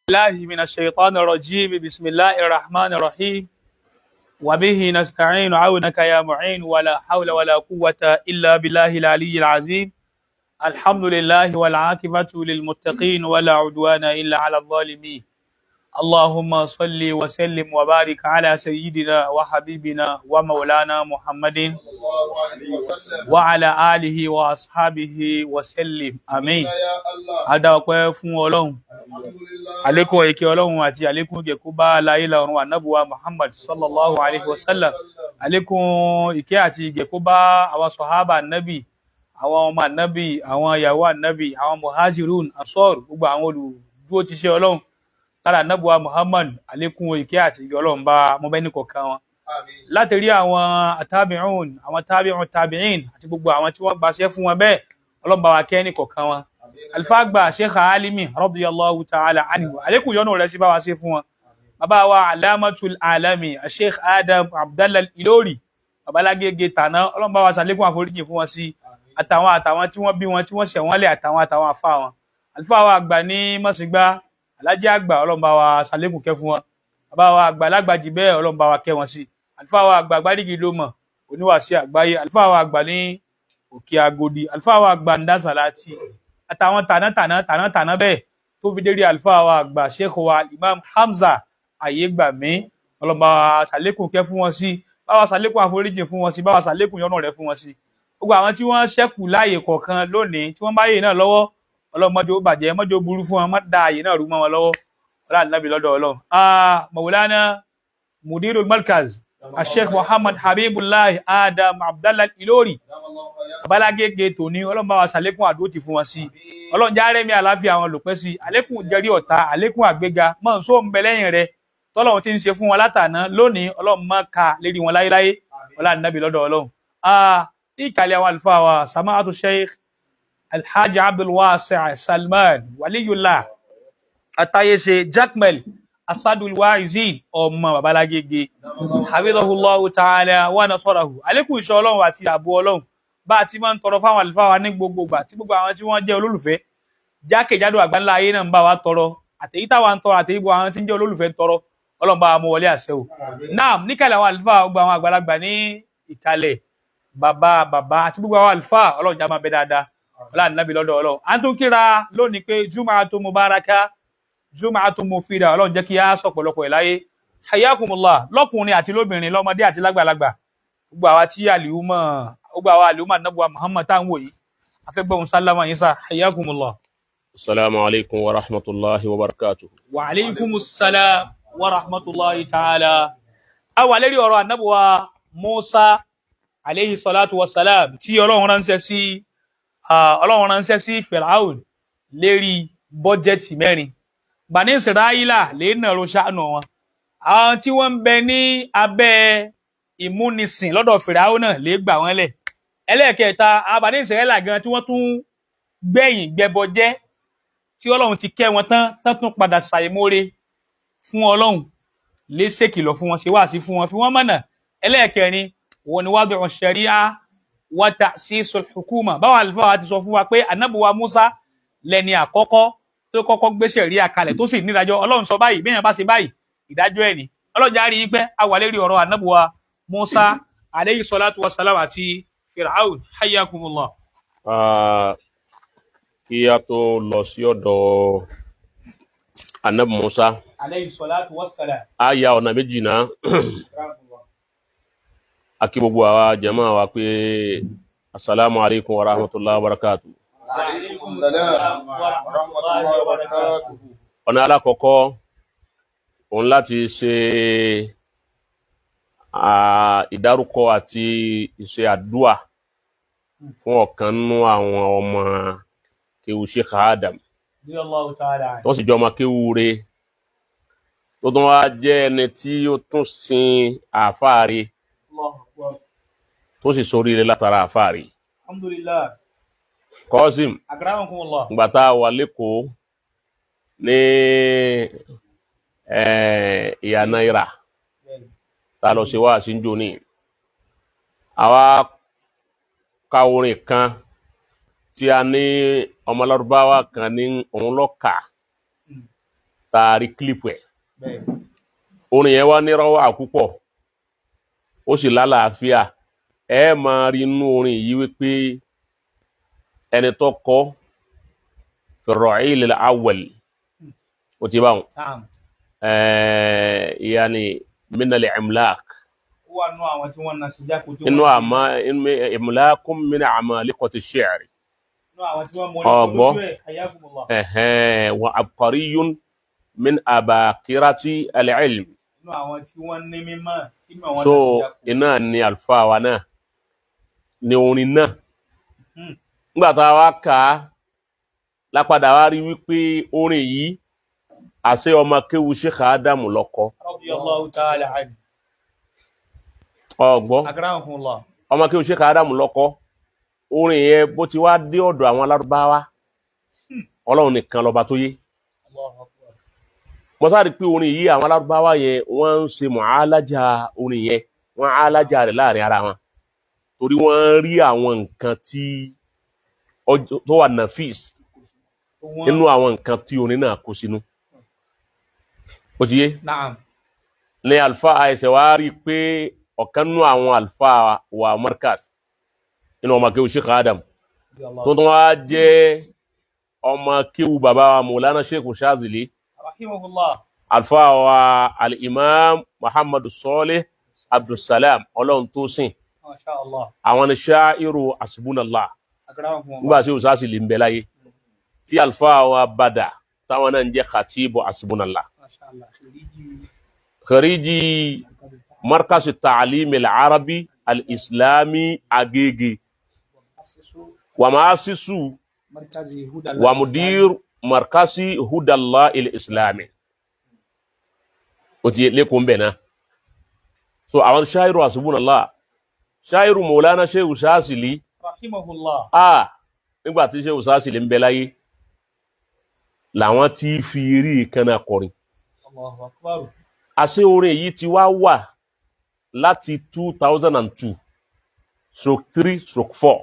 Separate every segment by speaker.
Speaker 1: الله من الشيطان الرجيم بسم الله الرحمن الرحيم وبه نستعين عونك يا معين ولا حول ولا قوة إلا بالله العلي العظيم الحمد لله والعاقبة للمتقين ولا عدوان إلا على الظالمين اللهم صل وسلم وبارك على سيدنا وحبيبنا ومولانا محمد وعلى آله وأصحابه وسلم آمين. Adáwọ̀pẹ́ fún Ọlọ́run, àlékún ìkẹ́ Ọlọ́run àti àlékún ìkẹ́ kó bá láyé lọ́run ànábì wa Muhammad sallallahu alaihi wasallam, àlékún ìkẹ́ àti ìkẹ́ kó bá àwọn sọ̀hábà ànábì, àwọn ọmọ ànábì, àwọn ìyàwó ànábì, àwọn muhajirun ansor, gbogbo àwọn olùdúró ti ṣe Ọlọ́run lára ànábì wa Muhammad, àlékún ìkẹ́ àti ìkẹ́ Ọlọ́run bá mọ́bẹ́ni kọ̀ọ̀kan wọn. Láti rí àwọn tabi'un, àwọn tabi'in àti gbogbo àwọn tí wọ́n gbaṣẹ́ fún wọn bẹ́ẹ̀, Ọlọ́run bá wa kẹ́ ní kọ̀ọ̀kan wọn. Alfagba Sheikh Alimi radiyallahu ta'ala anhu, àlékún yọ́nú rẹ̀ sí bá wa ṣe fún wọn. Bàbá wa Alamatul Alami Sheikh Adam Abdallah Ilori, babalágége tàná, Ọlọ́run bá wa ṣàlékún àforíjì fún wọn sí, àtàwọn tí wọ́n bí wọn tí wọ́n ṣẹ̀ wọ́n lẹ̀ àtàwọn àfá wọn. Alfa wa àgbà ní Mọ́sígbá, Alhaji àgbà, Ọlọ́run bá wa ṣàlékún kẹ́ fún wọn. Bàbá wa àgbà lágbàjì bẹ́ẹ̀, Ọlọ́run bá wa kẹ́ wọn sí. Alfa wa àgbà Gbádìgì Lómọ̀, oníwàásí àgbáyé, Alfa wa àgbà ní Òkè Agodi, Alfa wa àgbà Ndásàlátì, àtàwọn tàná bẹ́ẹ̀ tó fi dérí àlùfáà wa àgbà Sheikh wa Imam Hamza Ayégbàmí, Ọlọ́run bá wa ṣàlékún kẹ́ fún wọn sí, bá wa ṣàlékún àforíjì fún wọn sí, bá wa ṣàlékún yọ́nú rẹ̀ fún wọn sí. Gbogbo àwọn tí wọ́n ṣẹ́kù láàyè kọ̀ọ̀kan lónìí tí wọ́n bá yè náà lọ́wọ́, Ọlọ́run má jẹ́ ó bàjẹ́, má jẹ́ ó burú fún wọn, má da àyè náà rú mọ́ wọn lọ́wọ́, ọlá Ànábì lọ́dọ̀ Ọlọ́run. Maulana Mudirul Markaz Sheikh Muhammad Habibullah Adam Abdallah Ilori, babalágége tòní, Ọlọ́run bá wa ṣàlékún àdótì fún wọn sí, Ọlọ́run jàre mi àlàáfíà àwọn lòpẹ́ sí, àlékún jẹ́rí ọ̀tá, àlékún àgbéga mọ́ nsó ń bẹ lẹ́yìn rẹ̀ tọ́lọ́run ti ń ṣe fún wọn látàná lónìí, Ọlọ́run má ka lérí wọn láyéláyé, ọlá Ànábì lọ́dọ̀ Ọlọ́run. Ìkàlẹ̀ àwọn àlùfáà wa Sama'atu Sheikh Alhaji Abdul Wasi' Salman Waliyullah Atayese Jakmel Asadul Waizin ọmọ babalágége hafidhahullahu ta'ala wa nasarahu, àlékún ìṣọ́ Ọlọ́run àti ààbò Ọlọ́run bá a ti máa ń tọrọ fáwọn àlùfáà wa ní gbogbo ìgbà, tí gbogbo àwọn tí wọ́n jẹ́ olólùfẹ́ jákèjádò àgbáńlá ayé náà ń bá wa tọrọ, àtèyí táwa ń tọrọ àtèyí gbogbo àwọn tí ń jẹ́ olólùfẹ́ ń tọrọ, Ọlọ́run bá wa mú wọlé àṣẹ o. Náà níkàlẹ̀ àwọn àlùfáà, gbogbo àwọn àgbàlagbà ní ìkàlẹ̀, bàbá àti gbogbo àwọn àlùfáà, Ọlọ́run já máa bẹ dáadáa, ọlá Ànábì lọ́dọ̀ Ọlọ́run. À ń tún kíra lónìí pé Jum'atu Mubaraka, Jum'atu Mufida, Ọlọ́run jẹ́ kí á sọ̀pọ̀lọpọ̀ ẹ̀ láyé. Hayyakumullah, lọ́kùnrin àti lóbìnrin, lọ́mọdé àti lágbàlagbà, gbogbo àwa tí àlùmọ̀ Ànábì wa Muhammad tá ń wò yìí, afẹ́gbọ́n sálámà yín sá. Hayyakumullah.
Speaker 2: Assalamu alaikum wa rahmatullahi wa barakatuh.
Speaker 1: Wa alaikumus salam wa rahmatullahi ta'ala. A wà lérí ọ̀rọ̀ Ànábì wa Musa alayhi salatu wa salam tí Ọlọ́run ránṣẹ́ sí Fir'aun lérí bọ́jẹ́tì mẹ́rin. Bani Israila lè nàró ṣàánú wọn. Àwọn tí wọ́n ń bẹ ní abẹ́ ìmúnisìn lọ́dọ̀ Fir'aun náà lè gbà wọ́n lẹ̀. Ẹlẹ́ẹ̀kẹta, àwọn Bani Israila gan tí wọ́n tún gbẹ̀yìn gbẹbọ jẹ́, tí Ọlọ́run ti kẹ́ wọn tán tún padà ṣàìmóore fún Ọlọ́run, lè ṣèkìlọ̀ fún wọn, ṣe wáàsí fún wọn, fi wọ́n mọ̀nà. Ẹlẹ́ẹ̀kẹrin, wọn ni wadu sharia wa ta'sisul hukuma. Báwọn àlùfáà ti sọ fún wa pé Ànábì wa Musa lẹni àkọ́kọ́ tó kọ́kọ́ gbé ṣẹ̀ríà kalẹ̀ tó sì nídájọ́. Ọlọ́run sọ báyìí, bí èèyàn bá ṣe báyìí, ìdájọ́ ẹ̀ ni. Ọlọ́run já rí pé a wà lérí ọ̀rọ̀ Ànábì wa Musa alayhi salatu wa salam àti Fir'aun. Hayyakumullah.
Speaker 2: Kí a tó lọ sí ọ̀dọ̀ Ànábì Musa
Speaker 1: Alayhi salatu wa salam.
Speaker 2: a ya ọ̀nà méjì náà. A kí gbogbo àwa jàmáà wa pé assalamu alaikum wa rahmatullahi wa barakatuh. Ọ̀nà alákọ̀ọ́kọ́ òun láti ṣe ìdárúkọ àti ìṣe àdúà fún ọ̀kan nínú àwọn ọmọ kéwú Sheikh Adam tó sì jọ ọmọ kéwú rẹ̀, tó tún wá jẹ́ ẹni tí ó tún sin àáfàá rẹ̀ tó sì sórí rẹ̀ látara àáfàá rẹ̀.
Speaker 1: Alhamdulillah.
Speaker 2: Qasim,
Speaker 1: Akramakumullah.
Speaker 2: ngbàtà wà lẹ́kọ̀ọ́ ní ìyànà ìrà tá lọ ṣe wá sí ń jò ní, àwa ka orin kan tí a ní ọmọ Lárúbáwá kan ní òun lọ́kà taari clip ẹ̀ orin yẹn wá ní rọ́wà púpọ̀ ó sì lálàáfíà ẹ máa rí inú orin yìí wípé ẹni tó kọ fi Ra'iil al-Awwal ó ti báwọn yani min al-imlaq inú àmà imlaqun min amaliqati ash-shi'r ọgbọ́ wa abqariyyun min abaqirati al-ilm so iná ni alfa wa náà ni orin náà nígbàtà wá ká lápadà wá rí wípé orin yìí àṣẹ ọmọ kéwu Sheikh Adam lọ́kọ ọgbọ́ ọmọ kéwu Sheikh Adam lọ́kọ orin yẹn bó ti wá dé ọ̀dọ̀ àwọn Lárúbáwá Ọlọ́run nìkan lọ́ba tó yé mo sáré pé orin yìí àwọn Lárúbáwá yẹn wọ́n ń ṣe mu'alaja orin yẹn wọ́n alaja rẹ̀ láàrin ara wọn torí wọ́n rí àwọn nǹkan tí tó wà nafis inú àwọn nǹkan tí orin náà kó sínú ó ti yé ní alfa àìsẹ̀ wá rí pé ọ̀kan nú àwọn alfa wa markaz inú ọmọ kéwú Sheikh Adam tó tún wá jẹ́ ọmọ kéwú bàbá wa Maulana Sheikh Shazili alfa wa al-Imam Muhammadu Salih Abdulsalam Ọlọ́run tó sìn àwọn ni sha'iru asbunallah nígbà tí òsásì lè ń bẹ láyé tí alfa wa Bada táwọn náà ń jẹ́ khatibu asbunallah khariji markaz at-ta'lim al-arabi al-islami Agege wa mu'assisu wa mudir markazi hudallah il-islami ó ti lékún bẹ̀ náà so àwọn sha'iru asbunallah sha'iru Maulana Sheikh Shazili nígbàtí Sheikh Shazili ń bẹ láyé làwọn tí fi rí ìkànnà kọrin àṣẹ orin yìí ti wá wà láti 2002/3/4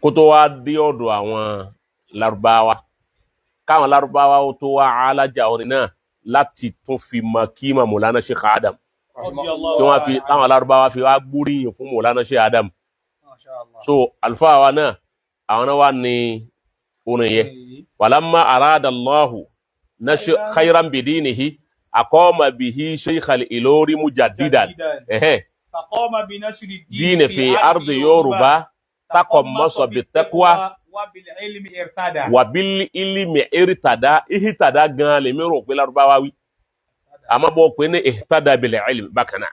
Speaker 2: kó tó wá dé ọ̀dọ̀ àwọn Lárúbáwá káwọn Lárúbáwá ó tó wá alájà orin náà láti tún fi mọ kíma Maulana Sheikh Adam tí wọ́n fi táwọn Lárúbáwá fi wá gbóríyìn fún Maulana Sheikh Adam so alfa wa náà àwọn náà wà ní orin yẹ walamma arada Allahu nashi khayran bidinihi aqama bihi Sheikh al-Ilori mujaddidan
Speaker 1: faqama bi nashri
Speaker 2: dini fi ardi Yoruba taqammasa bittaqwa wa bil ilmi irtada ihtada gan le mi rò pé Lárúbáwá wí àmọ́ bó pé ní ihtada bil ilmi bákan náà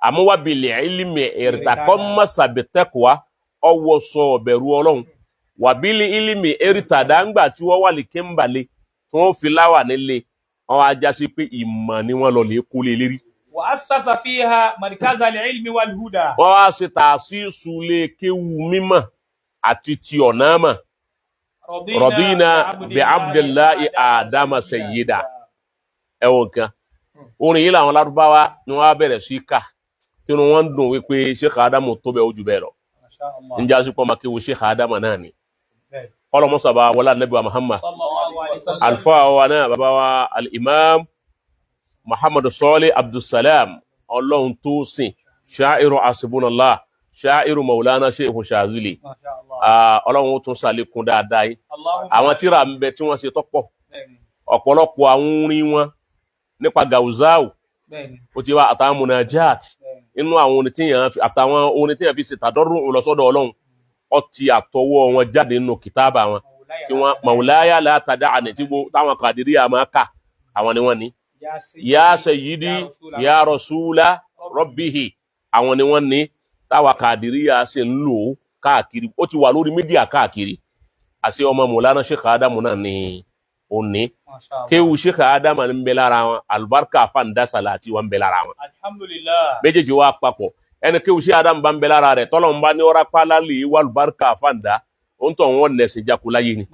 Speaker 2: àmọ́ wa bil ilmi irtaqammasa bittaqwa ọwọ́ sọ bẹ̀rù Ọlọ́run wa bil ilmi irtada ńgbà tí wọ́n wà lè Kimbale tí wọ́n fi láwà nílé wọ́n á já sí pé ìmọ̀ ni wọ́n lọ lè kó lé lérí
Speaker 1: wa assasa fiha markaz al-ilmi wal huda
Speaker 2: wọ́n wá ṣe tàṣíṣù lé kéwú mímọ̀ àti ti ọ̀nà mọ̀ radina bi Abdullahi Adama sayyida ẹ̀wọ̀n kan orin yìí làwọn Lárúbáwá ni wọ́n á bẹ̀rẹ̀ sí ká tí wọ́n ń dùn wípé Sheikh Adamu tó bẹ̀ ojú bẹ́ẹ̀ lọ ń já sí pọ́ máa kéwú Sheikh Adamu náà ni ọlọ́mọ́sàbà wọlá Nabi wa Muhammad alfa wa náà bàbá wa al-Imam Muhammadu Salih Abdulsalam Ọlọ́run tó sìn sha'iru asbunallah sha'iru Maulana Sheikh Shazili Ọlọ́run ó tún sàlékún dáadáa yìí àwọn tíra ń bẹ tí wọ́n ṣe tọ́pọ̀ ọ̀pọ̀lọpọ̀ àwọn orin wọn nípa Gauzau ó ti wá àtàwọn munajat inú àwọn orin tí yàn fi ṣe tàdọ́rùn lọ́sọ́dọ̀ Ọlọ́run ọtí àtọwọ́ wọn jáde nínú kìtàbà wọn tí wọ́n Maulaya la tada'ani tí táwọn Qadiriyya máa kà àwọn ni wọ́n ní ya sayyidi ya rasula rabbihi àwọn ni wọ́n ní táwọn Qadiriyya ṣe ń lò káàkiri ó ti wà lórí mídíà káàkiri àṣẹ ọmọ Maulana Sheikh Adamu náà ni ó ní kéwù Sheikh Adamu ń bẹ lára wọn albarka fanda salati wọn ń bẹ lára wọn
Speaker 1: alhamdulillah
Speaker 2: méjèèjì wá papọ̀ ẹni kéwù Sheikh Adamu bá ń bẹ lára rẹ̀ tọ́lọ̀ ń bá ní ọ̀rá pálá lè wà albarka fanda ó ń tọ̀ wọ́n nẹ̀sìn jakulayi ni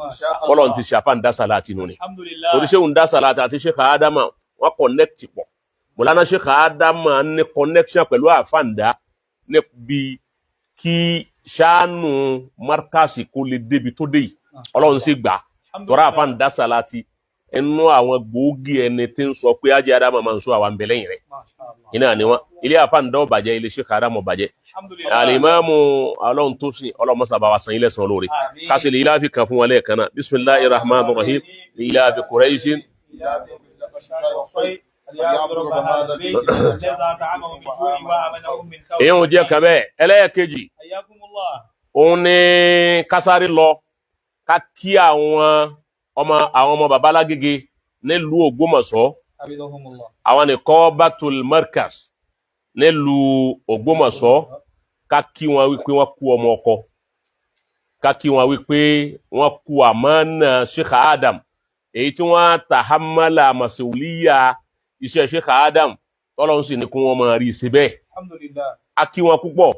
Speaker 2: kọ́lọ̀ ti ṣàfàǹdà salati nù ni torí Sheikh ń dá salati àti Sheikh Adamu wọ́n connect pọ̀ Maulana Sheikh Adamu ní connection pẹ̀lú àfàǹdà níbi kí ṣáánù markasi kó lè débi tó dé yìí Ọlọ́run sì gbà tọ́ra àfàǹdà salati ẹnu àwọn gbòógì ẹni tí ń sọ pé Haji Adamu Mansur àwọn ń bẹ lẹ́yìn rẹ̀ iná ni wọn ilé àfàǹdà ò bàjẹ́ ilé Sheikh Adamu bàjẹ́ alimamu Ọlọ́run tó sìn ọlọmọsàbà wa san ilé san lórí kásì lè ilá fi kan fún wọn lẹ́ẹ̀kan náà bismillahir rahmanir rahim ilá fi Quraishin. èèyàn jẹ́ kan bẹ́ẹ̀ ẹlẹ́ẹ̀kejì òun ni kásárì lọ ká kí àwọn ọmọ baba Lágége nílùú Ògbómọ̀ṣọ́ àwọn nìkan Batul Markaz nílùú Ògbómọ̀ṣọ́ ká kí wọn wípé wọ́n kú ọmọ ọkọ ká kí wọn wípé wọ́n kú àmánà Sheikh Adam èyí tí wọ́n tahammala masuliya iṣẹ́ Sheikh Adam tọ́lọ́run sì ní kí wọ́n máa rí sí bẹ́ẹ̀ a kí wọn púpọ̀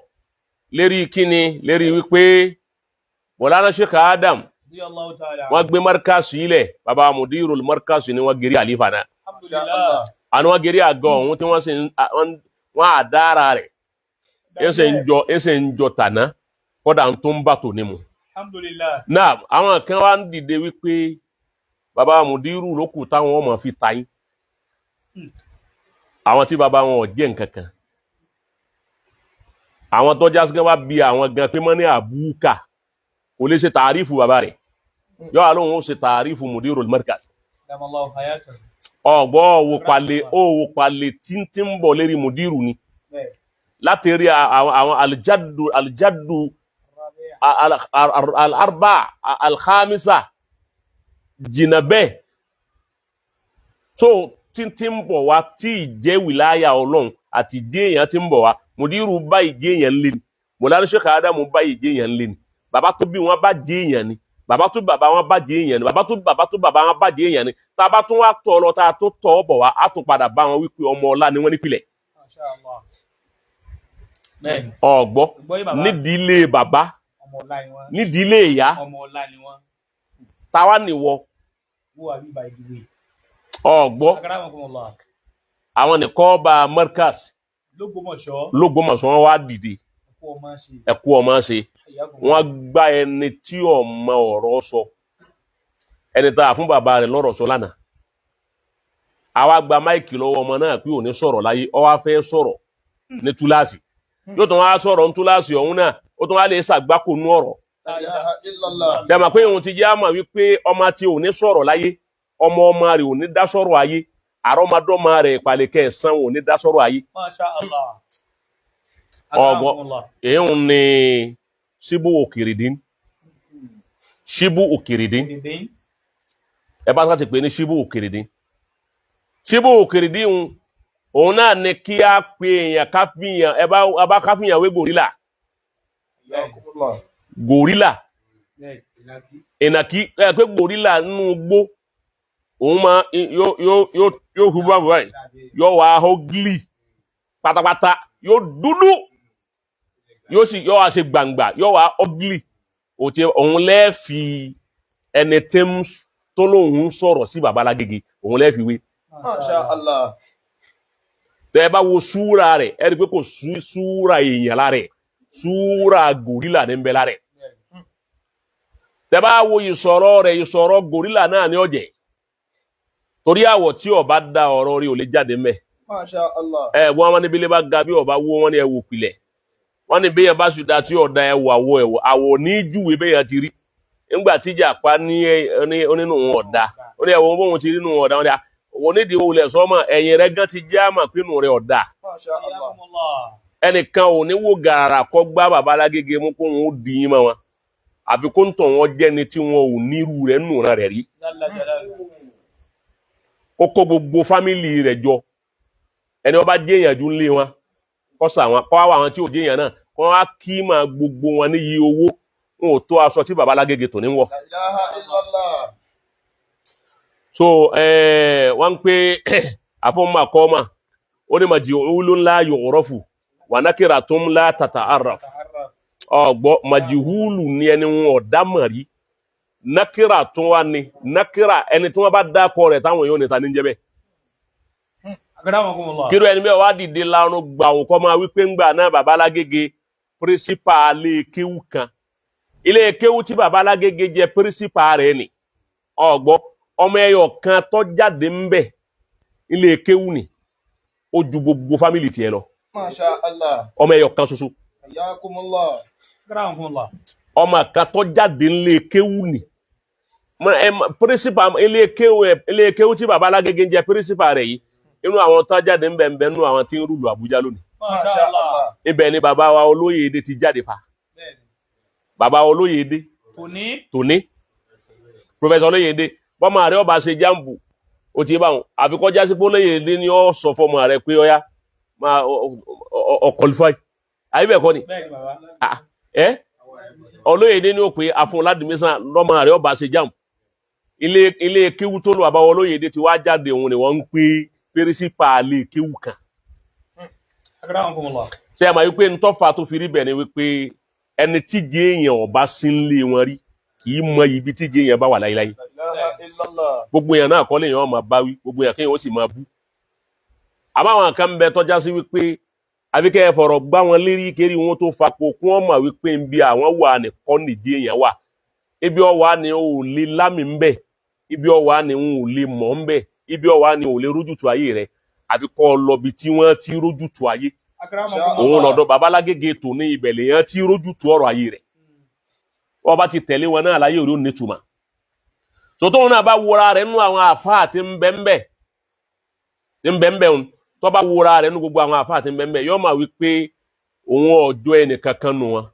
Speaker 2: lérí kíni lérí wípé Mọ̀lánà Sheikh Adam wọ́n gbé markaz ilẹ̀ baba mudirul markaz ni wọ́n geri àlífà náà àni wọ́n geri àgọ́ ọ̀hún tí wọ́n àdára rẹ̀ ẹsẹ̀ ń jọ tàná kọ́dà tó ń bà tó ní mu. náà àwọn kan wá ń dìde wípé baba mudiru ló kù táwọn ọmọ fi ta yín àwọn tí baba wọn ò jẹ́ nǹkan kan àwọn tó jásí gan wá bí àwọn gan pé mọ́ ní àbúkà kò lè ṣe tààrífù bàbá rẹ̀ yọ́ àlóhun ó ṣe tààrífù mudirul markaz ọgbọ́ òwò palẹ̀ tí ń bọ̀ lérí mudiru ni láti rí àwọn aljaddu al-arba al-khamisa jìnà bẹ́ẹ̀ so tí ń bọ̀ wá tí ìjẹ́ wìláyà Ọlọ́run àti ìjẹ́ èèyàn tí ń bọ̀ wá mudiru bá ìjẹ́ èèyàn lé ní Mọ̀lánà Sheikh Adamu bá ìjẹ́ èèyàn lé ní bàbá tó bí wọn bá jẹ́ èèyàn ni bàbá tó bàbá wọn bá jẹ́ èèyàn ni bàbá tó bàbá wọn bá jẹ́ èèyàn ni tá a bá tún wá tọ̀ lọ tá a tó tọ̀ bọ̀ wá á tún padà bá wọn wípé ọmọ ọlá ni wọ́n nípìlẹ̀ ọ̀gbọ́ nídìílé bàbá nídìílé ìyá táwa nìwọ ọ̀gbọ́ àwọn nìkan bá markaz lÓgbómọ̀ṣọ́ wọn wá dìde ẹ̀kú ọmọ ṣe wọ́n gbá ẹni tí ọmọ ọ̀rọ̀ sọ ẹni tá a fún bàbá rẹ̀ lọ́rọ̀ sọ lánàá àwa gba máìkì lọ́wọ́ ọmọ náà pé ò ní sọ̀rọ̀ láyé ó wá fẹ́ sọ̀rọ̀ ní túláàsì yóò tún wá sọ̀rọ̀ ní túláàsì ọ̀hún náà ó tún wá lè ṣàgbákò nú ọ̀rọ̀ dẹ̀mọ̀ pé òun ti jẹ́ àmọ̀ wípé ọmọ tí ò ní sọ̀rọ̀ láyé ọmọ rẹ̀ ò ní dá sọ̀rọ̀ ayé àrọ́mọdọ́mọ rẹ̀ ìpàlẹ̀kẹ́ ẹ̀sán ò ní dá sọ̀rọ̀ ayé ọgbọ́ èyí ni Ṣíbù Òkèrèdín ẹ bá sáti pè ní Ṣíbù Òkèrèdín Ṣíbù Òkèrèdín òun náà ni kí á pè èèyàn káfíyàn ẹbá káfíyàn wé gòrílà ìnàkí ẹ pé gòrílà nínú gbó òun máa yóò hù bá báyìí yóò wá hógìlì pátápátá yóò dúdú yóò wá ṣe gbangba yóò wá ugly òtí òun lẹ́ẹ̀fì ẹni tí tó lóhun sọ̀rọ̀ sí bàbá Lágége òun lẹ́ẹ̀fì wé.
Speaker 3: Masha Allah.
Speaker 2: tẹ́ bá wo súra rẹ̀ ẹ rí pé kò súra èèyàn lára rẹ̀ súra gòrílà ní ń bẹ lára rẹ̀. tẹ́ bá wo ìsọ̀rọ̀ gòrílà náà ní ọ̀jẹ̀ torí àwọ̀ tí ó bá dá ọ̀rọ̀ rí ò lè jáde mẹ́.
Speaker 3: Masha Allah.
Speaker 2: Wọ́n wọn níbi lè bá ga bí ọba wó wọn ní ẹwò pilẹ̀ wọ́n ní bẹ́yẹn bá ṣùdá tí ọ̀dá ẹwà àwọ̀ ní júwe bẹ́yẹn ti rí nígbà tí Ìjàpá ní onínú ọ̀dá ó ní ẹ̀wọ̀n bóun ti rí nínú ọ̀dá wọn nídìí olè sọ́mọ̀ ẹ̀yìn rẹ̀ gan ti jẹ́ àmà pínú rẹ̀ ọ̀dá
Speaker 3: Masha Allah.
Speaker 2: ẹnìkan ò ní wò gàrà kọ́ gbá bàbá Lágége mú kó wọn ó dì í mọ́ wọn àfi kó ń tọ̀ wọn jẹ́ni tí wọn ò nírú rẹ̀ nù rẹ̀ rí ó kó gbogbo fámìlì rẹ̀ jọ ẹni ọba jẹ́yàn jù ńlé wọn kọ́sà wọn kọ́ àwọn tí ò jẹ́yàn náà kọ́ wá kí máa gbogbo wọn ní iye owó wọn ò tó aṣọ tí bàbá Lágége tò ní wọ̀.
Speaker 3: La ilaha illallah.
Speaker 2: so wọ́n ń pé àfọ́nmà kọ́mà ó ní majhulun la yu'rafu wa nakiratun la tata'arraf ọ̀gbọ́ majhulu ní ẹni wọn ọ̀dá mọ̀ rí nákírà tún wá ní nákírà ẹni tí wọ́n bá dákọ̀ rẹ̀ táwọn èèyàn níta ní jẹ́bẹ̀. kíró ẹni bẹ́ẹ̀ wá dìde lárún gbà òkọ máa wípé ń gbà náà bàbá Lágége pírísípà ilé kéwú kan ilé kéwú tí bàbá Lágége jẹ́ pírísípà rẹ̀ ni ọ̀gbọ́ ọmọ ẹyọ kan tó jáde ńbẹ̀ ilé kéwú ni ó ju gbogbo family tiẹ̀ lọ.
Speaker 3: Masha Allah.
Speaker 2: ọmọ ẹyọ kan ṣoṣo.
Speaker 3: Ayakumullah.
Speaker 1: Akramakumullah.
Speaker 2: ọmọ kan tó jáde ńlé kéwú ni principal ilé kéwú tí baba Alágége ń jẹ principal rẹ̀ yìí inú àwọn tó jáde ńbẹ̀ nínú àwọn tí ń rúlu Àbújá lónìí.
Speaker 3: Masha Allah.
Speaker 2: ibẹ̀ ni baba wa Olóyèdé ti jáde fa. baba Olóyèdé tòní professor Olóyèdé bọ́mọ rẹ̀ ọba ṣe jambu ó ti bá wọn àfikọ́ jásí pé Olóyèdé ni ó sọ fọmọ rẹ̀ pé ọya máa qualify àyíbẹ̀kọ́ ni Olóyèdé ni ó pé afún ládìmísàn lọ́mọ rẹ̀ ọba ṣe jambu ilé kéwú tó lò baba Olóyèdé ti wá jáde òun ni wọ́n ń pè pírísípàálì kéwú kan. ṣé ẹ máa wípé ntọ́fà tó fi rí bẹ̀ ni wípé ẹni tíje èèyàn ọba sí ń lé wọn rí kì í mọ ibi tíje èèyàn bá wà láyéláyé. gbogbo èèyàn náà kọ́ lè yàn máa bá wí gbogbo èèyàn kéèyàn ó sì máa bú. àbáwọn kan bẹ tọ́já sí wípé àbíkẹ́ ẹ fọ̀rọ̀ gbá wọn lérí kéré wọn tó fapò kún ọmọ wípé ń bi àwọn wà nìkan nìdí èèyàn wà. ibi ọwà ni ò lè lámì ń bẹ̀ ibi ọwà ni ò lè mọ̀ ń bẹ̀ ibi ọwà ni ò lè rójútu ayé rẹ̀ àbíkọ́ lọ́bi tí wọ́n ti rójútu ayé. òun lọ́dọ̀ baba Alágége tò ní ibẹ̀ lèèyàn tí rójútu ọ̀rọ̀ ayé rẹ̀ wọ́n bá ti tẹ̀lé wọn náà láyé òrí òní túmọ̀ sọ́tọ́ wọn náà bá wúra rẹ̀ nínú àwọn àfáà tí ń bẹ́ńbẹ́ òun tó bá wúra rẹ̀ nínú gbogbo àwọn àfáà tí ń bẹ́ńbẹ́ yóò máa wí pé òun ọjọ́ ẹnì kankan nù wọn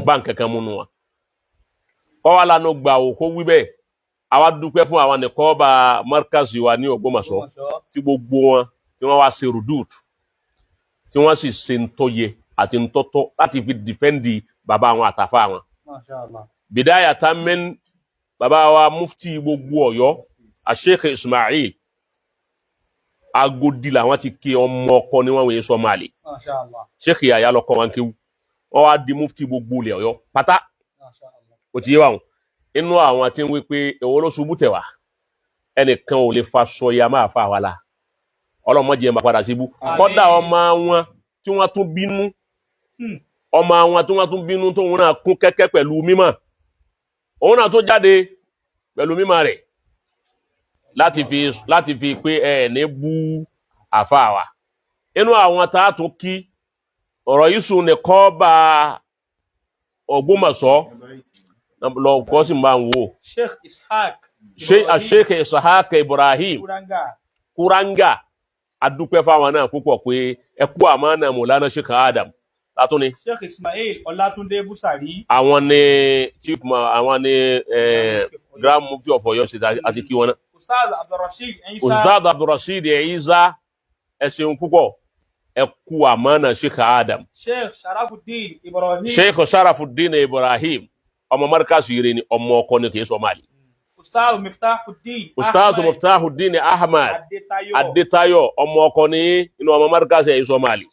Speaker 2: bá nǹkankan mú nù wọn kọ́ wa lánàá gbà ó kó wí bẹ́ẹ̀ àwa dúpẹ́ fún àwọn nìkọ́ bá markazi wa ní Ògbómọ̀ṣọ́ tí gbogbo wọn tí wọ́n wá ṣe rudud tí wọ́n sì ṣe ntọ́yẹ àti ntọ́tọ́ láti fi dìfẹ́ndì bàbá àwọn àtàfà wọn. bìdáyà tamẹ́n bàbá wa mufti gbogbo Ọ̀yọ́ Sheikh Ismail Agodi làwọn ti ké ọmọ ọkọ ni wọ́n wòye sọ máàlì Sheikh Yahya lọkọ wọn kéwú wọ́n wá di mufti gbogbo ilẹ̀ Ọ̀yọ́ pátá ó ti yé wa wọn inú àwọn tí ń wí pé èwo ló ṣubú tẹ̀ wá ẹnìkan ò lè fa sọya máa fa wa la ọlọ́mọdé máa padà síbú kọ́dà ọmọ wọn tí wọ́n tún bínú tóun náà kún kẹ́kẹ́ pẹ̀lú mímọ́ òun náà tó jáde pẹ̀lú mímọ́ rẹ̀ láti fi pé ẹ ní bú àfa wa inú àwọn tá a tún kí ọ̀rọ̀ yìí sùn ní kọ́ bá Ògbómọ̀ṣọ́ lọ kọ́ sí máa ń wò Sheikh Ishaq Ibrahim Kuranga adúpẹ́ fáwọn náà púpọ̀ pé ẹ kú àmánà Mọ̀lánà Sheikh Adam látún ni
Speaker 1: Sheikh Ismail Ọlátúndé Búsàrí
Speaker 2: àwọn ni chief àwọn ni Grand Mufti of Ọ̀yọ́ State àti kí wọn náà Ustaz Abdulrasheed Isa ẹ ṣeun púpọ̀ ẹ kú àmánà Sheikh Adam
Speaker 1: Sheikh
Speaker 2: Sharafuddin Ibrahim ọmọ markazu yìí ni ọmọ ọkọ ni kì í sọ máàlì Ustaz Miftahuddin Ahmad Adétayọ̀ ọmọ ọkọ ni inú ọmọ markazu yìí sọ máàlì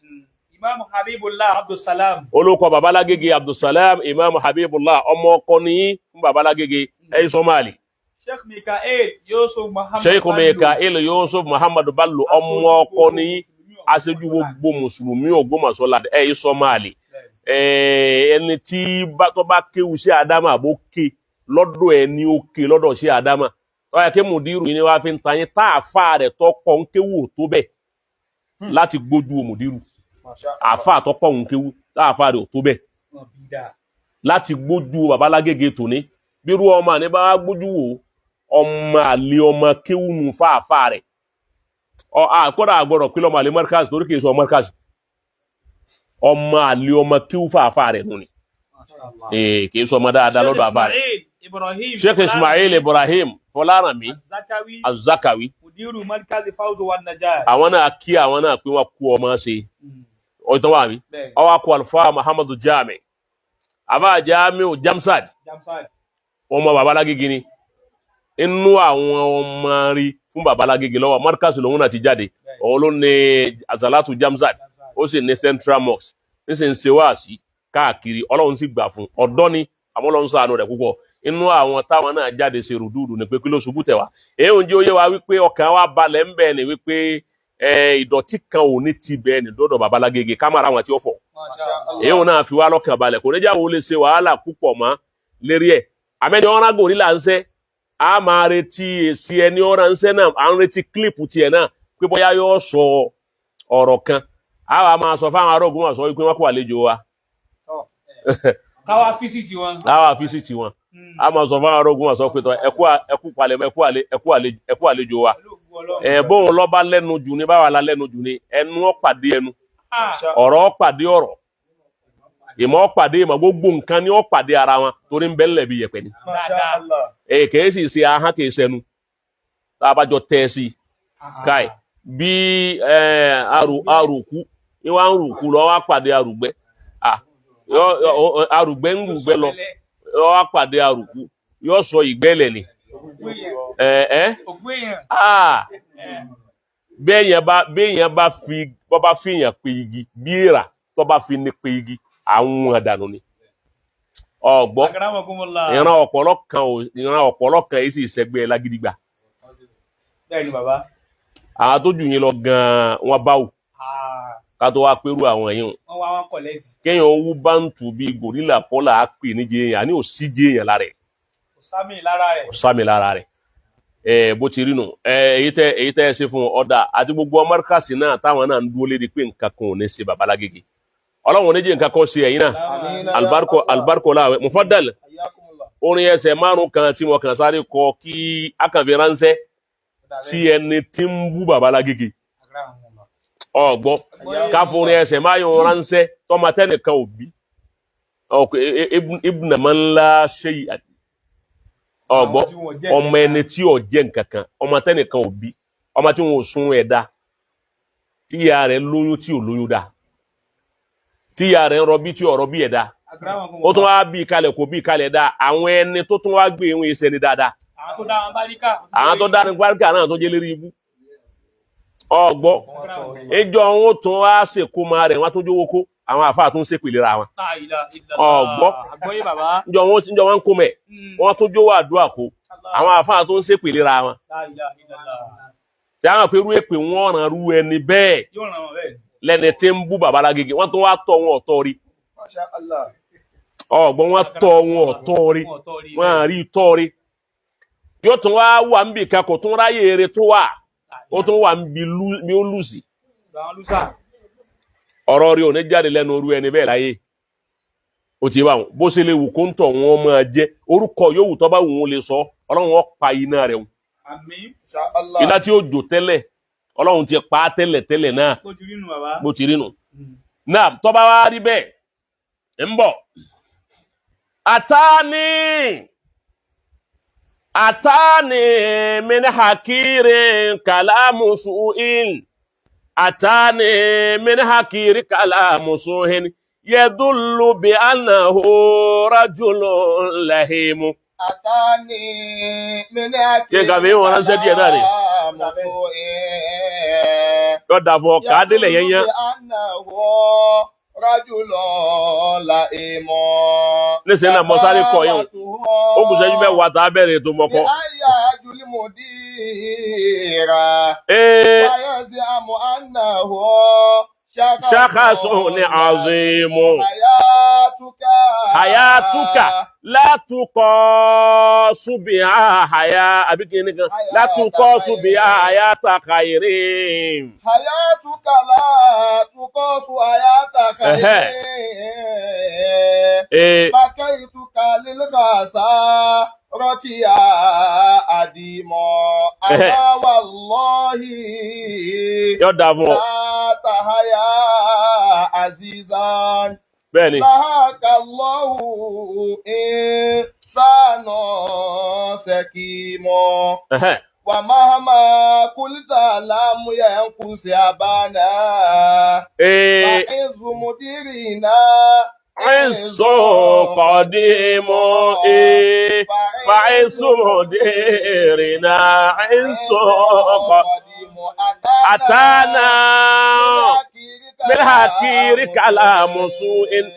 Speaker 1: Imam Habibullah Abdulsalam
Speaker 2: olùkọ́ baba Alágége Abdulsalam Imam Habibullah ọmọ ọkọ ni fún baba Alágége yìí sọ máàlì
Speaker 1: Sheikh Mikael Yusuf Muhammad Bello ọmọ ọkọ ni aṣojú gbogbo mùsùlùmí Ògbómọ̀ṣọ́ ládé yìí sọ máàlì ẹni tí tó bá kéwù sí Adama àbó ké lọ́dọ̀ ẹni ó ké lọ́dọ̀ sí Adama ọ̀yà kí mùdírù yìí ni wàá fi ń tayín tá àfáà rẹ̀ tọkọ̀ ń kéwù tó bẹ̀ láti gbójú mùdírù àfáà tọkọ̀ ń kéwù tá àfáà rẹ̀ tó bẹ̀ láti gbójú baba Alágége tòní bírú ọmọ àní bá gbójú wò ọmọ àlè ọmọ kéwù nù fáàfáà rẹ̀ àkọ́dà àgbọ̀dọ̀ pé lọ́mọ àlè markaz torí kì í sọ markaz ọmọ àlè ọmọ kíw fàáfàá rẹ̀ nù ni kì í sọ ọmọ dáadáa lọ́dọ̀ àbá rẹ̀ Sheikh Ismail Ibrahim Fọlárànmí Az-Zakawi àwọn náà kí àwọn náà pé wọ́n kú ọmọ ṣe ọ̀tọ́ wà mí ọwọ́ kú Alfa Muhammadu Jami àbá Jamiu Jamsad ọmọ baba Alágége ni inú àwọn ọmọ rí fún baba Alágége lọ́wọ́ markaz lòun náà ti jáde òun ló ní Azalatu Jamsad ó sì ní Central Mosque ní sì ń ṣe wáàsí káàkiri Ọlọ́run sì gbà fún ọ̀dọ́ ni àmọ́ Ọlọ́run ṣàánú rẹ̀ púpọ̀ inú àwọn táwọn náà jáde ṣe rùdúùdù ní pé kí ló ṣubú tẹ̀ wá èyí ń jẹ́ òye wa wípé ọkàn wa balẹ̀ ń bẹ̀ ni wípé ìdọ̀tí kan ò ní ti bẹ́ẹ̀ ní dọ́dọ̀ baba Alágége kámárà wọn tí ó fọ̀ èyí ń náà fi wá lọ́kàn balẹ̀ kò ní jáwọ́ lè ṣe wàhálà púpọ̀ mọ́ lérí ẹ̀ àmẹ́ni ọ̀rán gòrí là ń ṣẹ́
Speaker 2: a máa retí èsì ẹni ọ̀rọ̀ ń sẹ́ náà à ń retí kílípù tiẹ̀ náà pé bóyá yóò sọ ọ̀rọ̀ kan a wà máa sọ fáwọn ará Ògbómọ̀ṣọ́ wípé wọ́n kó àlejò wa
Speaker 1: káwá físìtì wọn.
Speaker 2: a wà físìtì wọn a máa sọ fáwọn ará Ògbómọ̀ṣọ́ pé tọ́ ẹkú palẹ̀mọ́ ẹkú àlejò wa bóun lọ́ba lẹ́nu jù ní báwa la lẹ́nu jù ní ẹnu ọ̀pàdé ẹnu ọ̀rọ̀ ọ̀pàdé ọ̀rọ̀ ìmọ̀ ọ̀pàdé ìmọ̀ gbogbo nǹkan ni ọ̀pàdé ara wọn torí ń bẹ́lẹ̀ bí yẹpẹ̀ ni.
Speaker 3: Masha Allah.
Speaker 2: Kìí sì ṣe ahọ́n kìí ṣẹnu tá a bá jọ tẹ́ ẹ sí káì bí arùkú ni wọ́n á ń rùkú lọ wá pàdé arùgbẹ́ arùgbẹ́ ń rùgbẹ́ lọ wá pàdé arùkú yóò sọ ìgbẹ́lẹ̀ ni. béèyàn bá fi yàn pé igi bí èèrà tó bá fi ní pé igi àwọn àdànù ni. Ọgbọ́ ìran ọ̀pọ̀lọ́ kan èyí sì sẹ́gbẹ́ lágídígbà.
Speaker 1: Bẹ́ẹ̀ni bàbá.
Speaker 2: Àwọn tó jù yín lọ gan-an wọ́n bá wù ká tó wá pérú àwọn èèyàn.
Speaker 1: Wọ́n wá wọn kọ̀lẹ́tì.
Speaker 2: Kéèyàn owó báńtù bíi gòrílà pọ́là á pè ní jẹ́yàn àní ò sí jẹ́yàn lára ẹ̀.
Speaker 1: Kò sámì lára rẹ̀.
Speaker 2: Kò sámì lára rẹ̀. Bó ti rí nù èyí tẹ́ ẹ ṣe fún ọ̀dà àti gbogbo ọmọdékàsí náà táwọn náà ń dúró lédi pé nǹkan kan ò ní ṣe bàbá Lágége. Ọlọ́run ò ní jẹ́ nǹkan kan ṣe ẹ̀yin náà. Albarko láwẹ̀ Mufaddal orin ẹsẹ̀ márùn kan tí mo kàn sáré kọ kí akànfi ránṣẹ́ sí ẹni tí ń bú bàbá Lágége. Ọgbọ́ káfọ orin ẹsẹ̀ márùn ránṣẹ́ tọ́mọ tẹ́nìkan ò bí ibùnà máa ń la ṣe yìí. Ọgbọ́ ọmọ ẹni tí ò jẹ́ nǹkan kan ọmọ tẹ́nìkan ò bí ọmọ tí wọn ò sun ẹ̀dá tí ìyá rẹ̀ lóyún tí ò lóyún dá tí ìyá rẹ̀ ń rọbí tí ò rọbí ẹ̀dá ó tún wá bí kalẹ̀ kò bí kalẹ̀ dá àwọn ẹni tó tún wá gbé ìwọ̀n ìṣẹ́ ni dáadáa
Speaker 1: àwọn tó dá wọn báríkà
Speaker 2: náà tó jẹ́ lérí ibú. Ọgbọ́ ìjọ wọn ó tún wá ṣèkó máa rẹ̀ wọ́n tó jówó kó àwọn àfáà tún ṣèpèlè ra wọn. Ọgbọ́ ìjọ wọn ń kó mẹ́ wọ́n tó jówó àdúrà kó àwọn àfáà tún ṣèpèlè ra wọn. tí a máa pe irú èpè wọn ràn rú ẹni bẹ́ẹ̀ lẹ́ni tí ń bú bàbá Lágége wọ́n tún wá tọ́ wọn ọ̀tọ́ rí.
Speaker 3: Masha Allah.
Speaker 2: Ọgbọ́n wọn tọ́ wọn ọ̀tọ́ rí wọn à rí tọ́ rí yóò tún wá wà ń bì kan kò tún ráyè eré tó wà ó tún wà ń bí ó lùsì. Ọ̀rọ̀ rí ò ní jáde lẹ́nu orú ẹni bẹ́ẹ̀ láyé ó ti bá wọn bó ṣe lè wù kó ń tọ̀ wọn máa jẹ́ orúkọ yòówù tó bá wù wọn lè sọ Ọlọ́run ó pa iná rẹ̀ wọn. Iná tí ó jò tẹ́lẹ̀ Ọlọ́run ti pa á tẹ́lẹ̀ náà bó ti rí nù. Náà tó bá wá rí bẹ́ẹ̀ ń bọ̀ àtàní min hakirin kalamu su'in àtàní min hakirin kalamu su'in yadullu bi annahu rajulun lahimu.
Speaker 3: Àtàní min hakirin
Speaker 2: kalamu su'in yọ̀dà fún ọkà délẹ̀ yẹn yẹn. Níṣẹ́ náà mo sáré kọ yẹn ó kù sẹ́jú mẹ́wàá tá a bẹ̀rẹ̀ ètò mọ́kọ́. Ṣákàsùn ní àzìmù. Hayatuka látúkọ̀ ṣùbìhà àyà àbíkí nìkan látúkọ̀ ṣùbìhà àyàtà khairin.
Speaker 3: Hayatuka látúkọ̀ ṣùbìhà khairin. Bakaituka lilghasa rọ́tíyà àdìmọ̀ àmà wallahi.
Speaker 2: Yọ̀dà fún ọ.
Speaker 3: Látàháyà azizan.
Speaker 2: Bẹ́ẹ̀ni.
Speaker 3: Láhàkàlọ́hù ìsànà sẹ́kìmọ̀. Wà máhàmà kúlítà lámúyà ń kú sí àbánà. Wà ìzùmùdírì náà.
Speaker 2: Àìsàn kọ̀dímọ̀ fàìsùmùdírì náà àìsàn kọ̀dímọ̀. Àtànà. Mílíhàkiri kàlámù su'in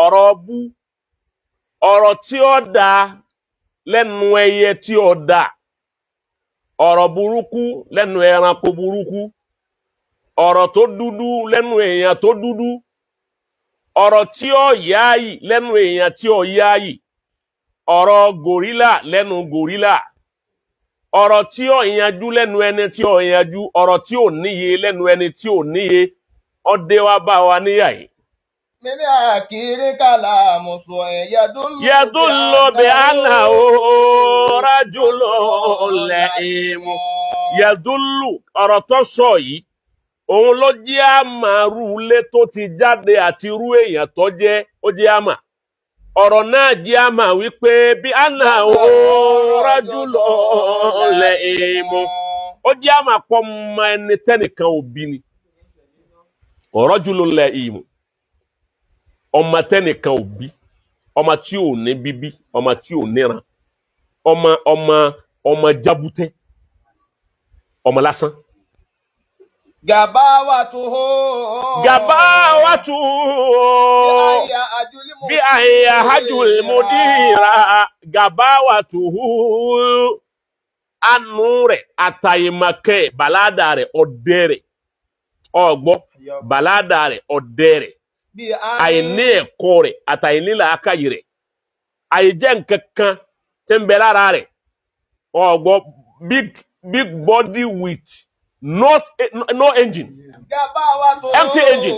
Speaker 2: ọ̀rọ̀ bú ọ̀rọ̀ tí ó dá lẹ́nu ẹyẹ tí ó dá ọ̀rọ̀ burúkú lẹ́nu ẹranko burúkú ọ̀rọ̀ tó dúdú lẹ́nu èèyàn tó dúdú ọ̀rọ̀ tí ó yááyì lẹ́nu èèyàn tí ó yááyì ọ̀rọ̀ gòrílà lẹ́nu gòrílà ọ̀rọ̀ tí ó yanjú lẹ́nu ẹni tí ó yanjú, ọ̀rọ̀ tí ò níye lẹ́nu ẹni tí ò níye, ọdẹ wa bá wa níyà yìí.
Speaker 3: من آخر كلام
Speaker 2: يدل بأنه رجل لئيم. يدل ọ̀rọ̀ tó sọ yìí òun ló jẹ́ àmà rúlé tó ti jáde àti rú èèyàn tó jẹ́, ó jẹ́ àmà. ọ̀rọ̀ náà jẹ́ àmà wípé bí أنه رجل لئيم, ó jẹ́ àmà pọ̀ mọ ẹni tẹ́nìkan òbí ni. رجل لئيم, ọmọ tẹ́nìkan òbí, ọmọ tí ò ní bíbí, ọmọ tí ò níran, ọmọ jábútẹ́, ọmọ lásán.
Speaker 3: Gabawatuhu
Speaker 2: bí àyà hajjul mudira. Gabawatuhu anú rẹ̀ àtàyèmàkẹ́ bàládà rẹ̀ ọ̀dẹ́ rẹ̀, ọgbọ́ bàládà rẹ̀ ọ̀dẹ́ rẹ̀, àìní ẹ̀kọ́ rẹ̀ àtàìní làákàyè rẹ̀, àìjẹ́ nǹkan kan tí ń bẹ lára rẹ̀, ọgbọ́ big body with no engine, empty engine,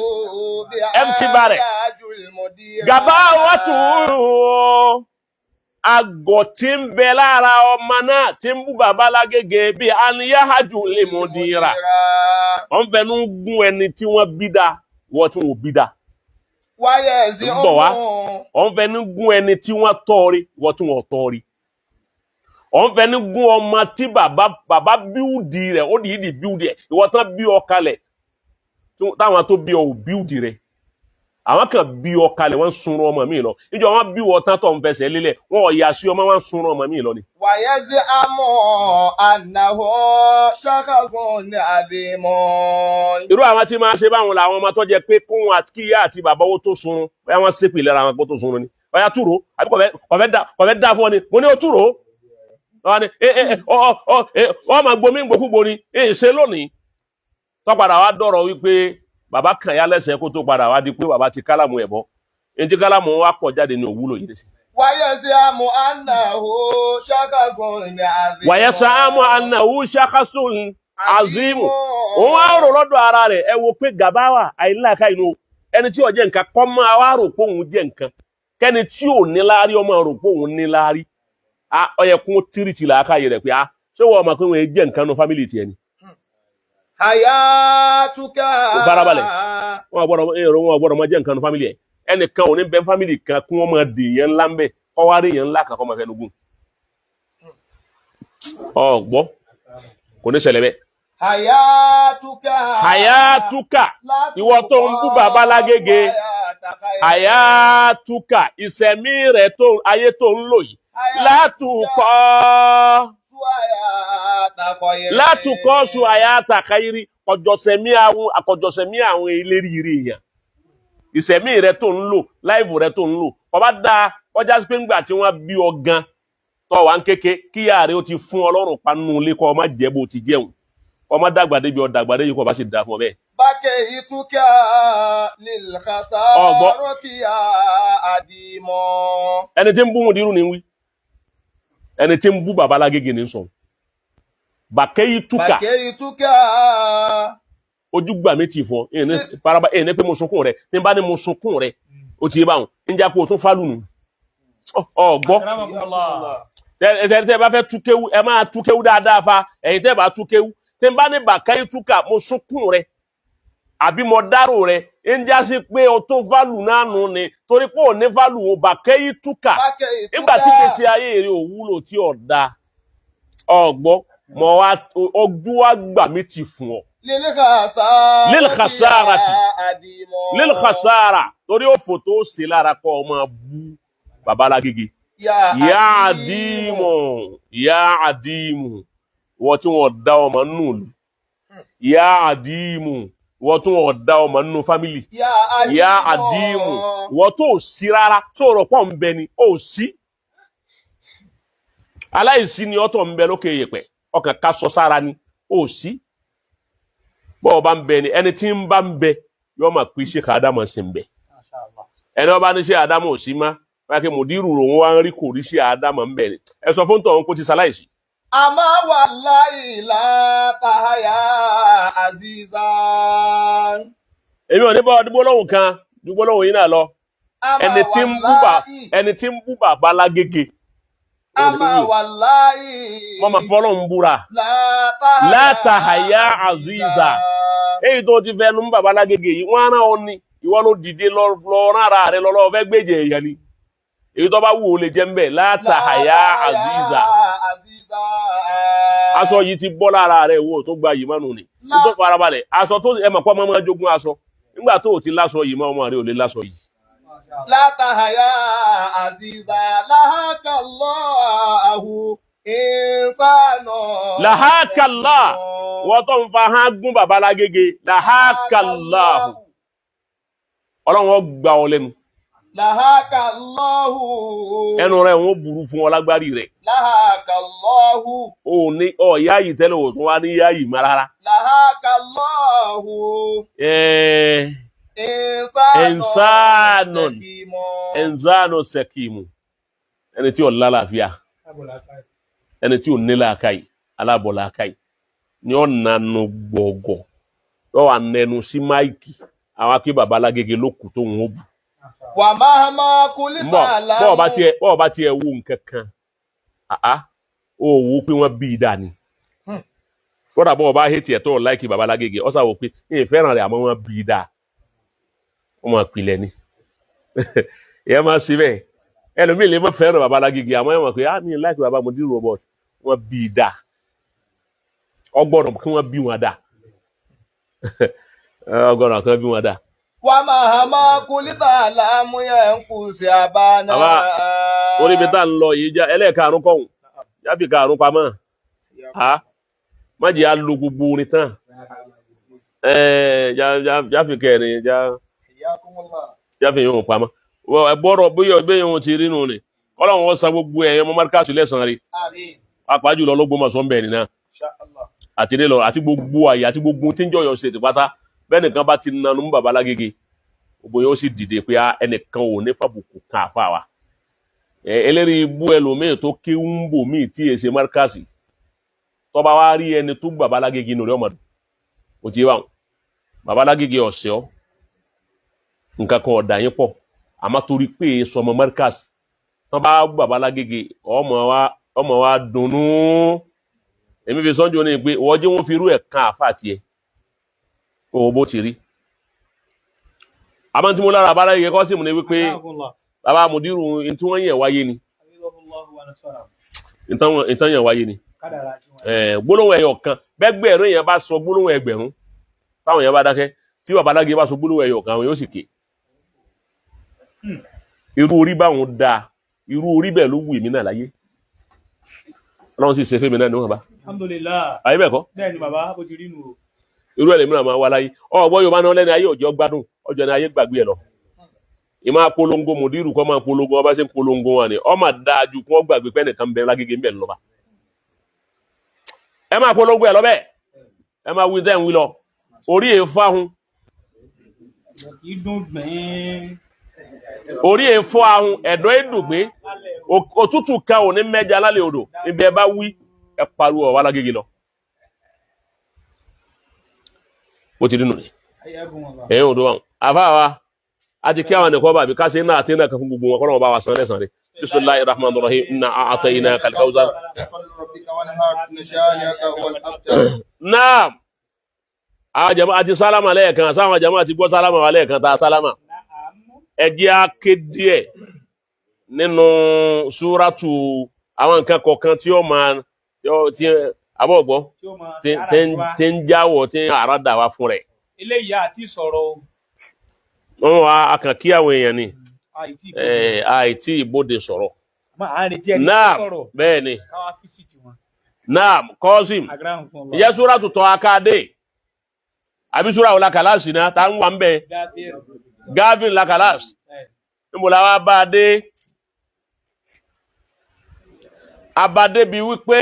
Speaker 2: empty barrel. Gabawatu àgọ̀ tí ń bẹ lára ọmọ náà tí ń bú bàbá lágége bí aniyahaju lè mọ̀dìrà. wọ́n fẹnu gún ẹni tí wọ́n bí dá wọ́n tí wọ́n bí dá. bọ̀ wá wọ́n fẹnu gún ẹni tí wọ́n tọ́ọ̀rí wọ́n tí wọ́n tọ́ọ̀rí. wọ́n fẹnu gún ọmọ tí bàbá bíúdì rẹ̀ ó dìídì bíúdì ẹ̀, ìwọ́n tán bí ọ kalẹ̀ táwọn tó bí ọ ò bíúdì rẹ̀. àwọn kan bí ọ kalẹ̀ wọ́n sunrun ọmọ mi lọ, ìjọ wọn bí wọ́n tán tó ń fẹsẹ̀ lélẹ̀ wọn ò yà sí ọmọ wọn sunrun ọmọ mi lọ ni.
Speaker 3: wàyẹ́sì àmọ́ ànàwọ̀ ṣàkàfún àdìmọ́.
Speaker 2: irú àwọn tí máa ṣe báwọn làwọn ọmọ tó jẹ pé kóhun àti kíyà àti bàbá owó tó sunrun bóyá wọn ṣépè lẹ́ra wọn pé tó sunrun ni, bóyá túrò àbí kọ̀fẹ́ dá fún ọ ni, mo ní o túrò ọ máa gbomi gbòkúgbò ni ṣe lónìí tó padà wá dọ̀rọ̀ wípé bàbá kan ya lẹ́sẹ̀ kó tó padà wá di pé bàbá ti kálámù ẹ̀ bọ́, ẹni tí kálámù wá pọ̀ jáde ní òwúlò yìí sí.
Speaker 3: wàyẹ́sì àmọ́ ànàwọ̀ ṣàkàfún àdìmọ́.
Speaker 2: wàyẹ́sì àmọ́ ànàwọ̀ ṣàkàfún azimu. òun á rò lọ́dọ̀ ara rẹ̀, ẹ wo pé gàbáwà àìláàká inú ẹni tí ó jẹ́ nǹkan kọ́ máa wá rò pé òun jẹ́ nǹkan, kẹ́ni tí ò ní láárí ọmọ rò pé òun ní láárí. ó yẹ kún tírìtì làákàyè rẹ̀ pé ṣé wọ́n mọ̀ pé wọ́n jẹ́ nǹkan nù fámìlì tiẹ̀ ni.
Speaker 3: Hayatuka.
Speaker 2: Farabalẹ̀, wọn gbọ́dọ̀ máa jẹ́ nǹkan nù fámìlì ẹ̀. ẹnìkan ò ní bẹ fámìlì kan kí wọ́n máa dè yẹn ńlá ń bẹ̀ kọ́ wá rí yẹn ńlá kan kọ́ máa fẹ́ nugun. ọ̀gbọ́ kò ní ṣẹlẹ̀ bẹ́ẹ̀. Hayatuka ìwọ tó ń bú bàbá lágége. Hayatuka ìṣẹ̀mí rẹ̀ tó ayé tó ń lò yìí látùkọ́ su àyàtà káyírí àkọjọsẹ̀mí àwọn eléríire èèyàn. ìṣẹ̀mí rẹ̀ tó ń lò láìfù rẹ̀ tó ń lò ọba dáa ọjà sí pé ńgbà tí wọ́n bí ọ gan tọ́ wà ń kéke kíyà rẹ̀ ó ti fún ọlọ́run panu ilé kọ́ ọmọ jẹ́ bó ti jẹun ọmọ dàgbà débi ọ̀dàgbà débi kọ́ ọba sì dà fún ọ bẹ́ẹ̀.
Speaker 3: bákẹ́ ìtúkẹ́ lílkàsá rọ́tì àdìmọ́.
Speaker 2: ẹni tí ń bú Mùdírù ní wí, ẹni tí ń bú bàbá lágége ní sọ. bàkẹ́ ìtúkẹ́ ojúgbà méjì fún paraba ní pé mo sunkún rẹ̀ tí n bá ní mo sunkún rẹ̀ ó ti bá wọn ń jà kó o tún fálùnù. ọgbọ́ tẹ́ bá fẹ́ túkéwú ẹ máa túkéwú dáadáa fa ẹ̀yin tẹ́ bá túkéwú tí n bá ní bàkẹ́ ìtúkà mo sunkún rẹ̀ àbí mo dárò rẹ̀ ń já sí pé o tún fálù náà nù ni torí pé ò ní fálù o bàkẹ́ ìtúkà nígbà tí gbèsè ayé rẹ̀ ò wúlò tí ò da ọgbọ́ mọ̀ wá ojú wa gbà mí ti fún ọ. lílkàsára torí òfò tó ṣe lára kọ́ ọ máa bú bàbá lágége. yá àdìmù wọ́n tí wọ́n dá ọmọ nù lù. yá àdìmù wọ́n tí wọ́n dá ọmọ nù fámìlì. yá àdìmù wọ́n tó sí rárá tó rọ̀ pọ̀ ń bẹ ni ó sí. aláìsí ni ọ̀tọ̀ ń bẹ lókè yẹ̀pẹ̀ ọkàn ká sọ sára ni ó sí. bọ́ọ̀ bá ń bẹ ni ẹni tí ń bá ń bẹ yóò máa pín Sheikh Adamu sí ń bẹ. ẹni ọba ní Sheikh Adamu ò sí má wáyé kí Mùdírù rò wọ́n wá ń rí kò rí Sheikh Adamu ń bẹ ni ẹ sọ fún tọ̀hún kó ti ṣaláìsí
Speaker 3: Ama wallahi la tahaya azizan.
Speaker 2: èmi ò ní bọ́ ọdún gbólóhùn kan ju gbólóhùn yìí náà lọ ẹni tí ń bú bàbá lágége
Speaker 3: Ama wallahi
Speaker 2: wọ́n máa fọ́lọ́hún búra la tahaya aziza èyí tó ti fẹ́ nu ń bàbá lágége yìí wọ́n á rán ọ ní ìwọ ló dìde lọ rán ara rẹ lọ́lọ́ fẹ́ gbèjè èèyàn ni èyí tó bá wù ó lè jẹ́ ń bẹ̀ la tahaya aziza aṣọ yìí ti bọ́ lára rẹ̀ wo tó gba yìí mánu ni tó farabalẹ̀ aṣọ tó ẹ mọ̀ pọ́ ọmọ máa jogún aṣọ nígbà tó o ti láṣọ yìí máa ọmọ rẹ̀ ò lè láṣọ yìí.
Speaker 3: látàhàyà àzìzà làhákàlọ́hù ìsànà.
Speaker 2: làhákàlá wọ́n tó ń fa hán gún bàbá lágége làhákàláhù ọlọ́run ó gbà ọ lẹ́nu.
Speaker 3: làhákàlọ́hù.
Speaker 2: ẹnu rẹ̀ wọ́n burú fún ọ lágbárí rẹ̀.
Speaker 3: làhákàlọ́hù.
Speaker 2: o ní ọ̀yá yìí tẹ́lẹ̀ o tún wá ní yá yìí má rárá.
Speaker 3: làhákàlọ́hù.
Speaker 2: ẹnzánù sẹkìmù ẹni tí ò lálàáfíà ẹni tí ò nílàákàyè alábọ̀láàkàyè ni ó nanu gbọ̀gọ̀ lọ́wọ́ anẹnu sí máìkì àwọn akí bàbá alágége ló kù tó ń wọ́n bù.
Speaker 3: wà máa máa kulítà láàmú.
Speaker 2: bọ́ọ̀ bá tiẹ̀ wo nǹkan kan ó wo pé wọ́n bí i dà ní. kódà bọ́ọ̀ bá hẹ́tì ẹ̀ tó láìkì bàbá alágége ó sàwọ́ pé ẹ̀ fẹ́ràn rẹ̀ àmọ́ wọ́n bí i dà. wọ́n máa pilẹ̀ ni ìyẹn máa ṣe bẹ́ẹ̀ ẹlòmíì lè má fẹ́ràn bàbá alágége àmọ́ ẹ̀ mọ̀ pé mi láìkì bàbá mo dín robot wọ́n bí i dà ọgbọ́dọ̀ kí wọ́n bí wọn dà ọgbọ́dọ̀ kí wọ́n bí wọn dà.
Speaker 3: wà máa máa kulítà láàmú yẹn ń kù sí àbáná.
Speaker 2: orí ibi tá à ń lọ yìí já ẹlẹ́ẹ̀karùn kọ́hún jáfi karùn pamọ́ má jẹ́ à lo gbogbo orin tán jáfi kẹrin jáfi yóò pamọ́ bọ́rọ̀ bóyá òun ti rí nù ni ọlọ́run wọ́n san gbogbo ẹ̀yẹ mọ́ márkàtù lẹ́sàn-án rí pàápàá jùlọ l'Ógbómọ̀ṣọ́ ń bẹ̀ nínú àti nílọ àti gbogbo àyè àti gbogbo tí ń jọyọ̀ ṣe ti pátá bẹ́ẹ̀ nìkan bá ti nanú mú bàbá lágége gbogbo yóò sì dìde pé ẹnìkan ò ní fàbùkù kan àfa wa eléri ibú ẹlòmíì tó ké ń bò míì tí èsè márkàtù tọ́ba wá rí ẹni tó bàbá lágége nù rí ọmọdé kò tí ì wà wọn bàbá lágége ọ̀sẹ̀ ọ́ nǹkan kan ọ̀dà yín pọ̀ àmọ́ torí pé sọmọ márkàtù tán bá bàbá lágége ọmọ wa dunnú èmi fi sọ́njọ́ ní pé wọ́n jẹ́ wọ́n fi irú ẹ̀ kan àfa tiẹ̀ owó bó ti rí àmọ́ tí mo lára bá láyé kọ́ sí mu ní wípé bàbá mùdírù tí wọ́n yẹ̀ wáyé ni ìtàn yẹ̀ wáyé ni gbólóhùn ẹ̀yọ̀ kan bẹ́gbẹ̀rún èèyàn bá sọ gbólóhùn ẹgbẹ̀rún táwọn èèyàn bá dákẹ́ tí bàbá lágége bá sọ gbólóhùn ẹ̀yọ̀ kan àwọn yóò sì ké irú orí báwọn dáa irú orí bẹ́ẹ̀ ló wù mí náà láyé ọlọ́run sì ṣe fún mi náà níwọ̀n bá.
Speaker 1: alhamdulillah.
Speaker 2: ayé bẹ́ẹ̀ kọ́.
Speaker 1: bẹ́ẹ̀ ni bàbá bó ti rí nù o.
Speaker 2: irú ẹ̀lẹ́mí náà máa wá láyé ọ̀gbọ́n yorùbá náà lẹ́nu ayé òjò gbádùn ọjọ́ ní ayé gbàgbé ẹ̀ lọ. ìmọ̀ apolongo mùdírù kọ́ máa polongo ọba ṣe ń polongo wọn ni ọ máa dáa ju kí wọ́n gbàgbé pẹ́ nìkan bẹ lágége ń bẹ̀ lọ́ba. ẹ máa polongo ẹ̀ lọ́bẹ̀ ẹ máa wí tẹ́ ń wí lọ orí èé fáhùn. orí èé fọ́ ahùn ẹ̀dọ́ èdùgbé òtútù kan ò ní mẹ́ja lálẹ́ odò ibi ẹ bá wí ẹ pariwo ọ̀wá lágége lọ. bó ti dínú ni ẹ̀yìn odò wọn àfáàwá a ti kí àwọn ẹnìkan bàbí ká ṣe náà àti náà kan fún gbogbo wọn kọ́ lọ́wọ́ bá wa san lẹ́sàn rẹ̀ bismillahir rahmanir rahim inna a'tainaka al-kawthar. naam àwọn jama àti sálámà lẹ́ẹ̀kan sáwọn jama àti gbọ́ sálámà wà lẹ́ẹ̀kan tá a sálámà ẹ jẹ́ á ké díẹ̀ nínú súrátù àwọn nǹkan kọ̀ọ̀kan tí ó máa tí abọ́gbọ́ tí ń jáwọ̀ tí àrá dà wá fún rẹ̀.
Speaker 1: eléyìí àti sọ̀rọ̀ o.
Speaker 2: wọ́n wá akàn kí àwọn èèyàn ni àìtí ìbòde sọ̀rọ̀. náà bẹ́ẹ̀ ni náà kọ́sìm ìyẹ́ súrátù tọ́ akáde àbí súrà wò lákàlásì náà tá ń wà ń bẹ gábìn lákàlásì níbo la wá bá a dé. abade bi wípé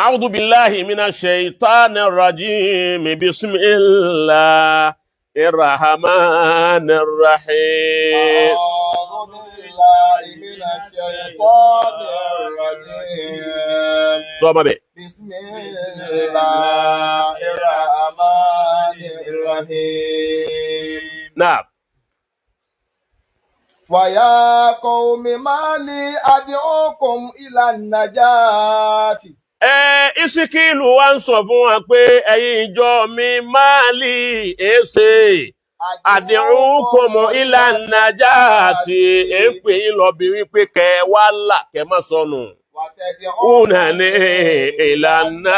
Speaker 2: a'udhu billahi minash shaitanir rajim bismillahir rahmanir rahim.
Speaker 3: a'udhu billahi minash الشيطان الرجيم بسم الله الرحمن الرحيم
Speaker 2: نعم.
Speaker 3: ويا قوم ما لي أدعوكم إلى النجاة.
Speaker 2: Ìsíkìlù wa ń sọ fún wa pé ẹ̀yin ìjọ mi Máàlì èsè àdìrúnkòmù ìlànà jáàtì èpè yín lọ bí wípé kẹ wá là kẹ má sọnù. Una ní ìlànà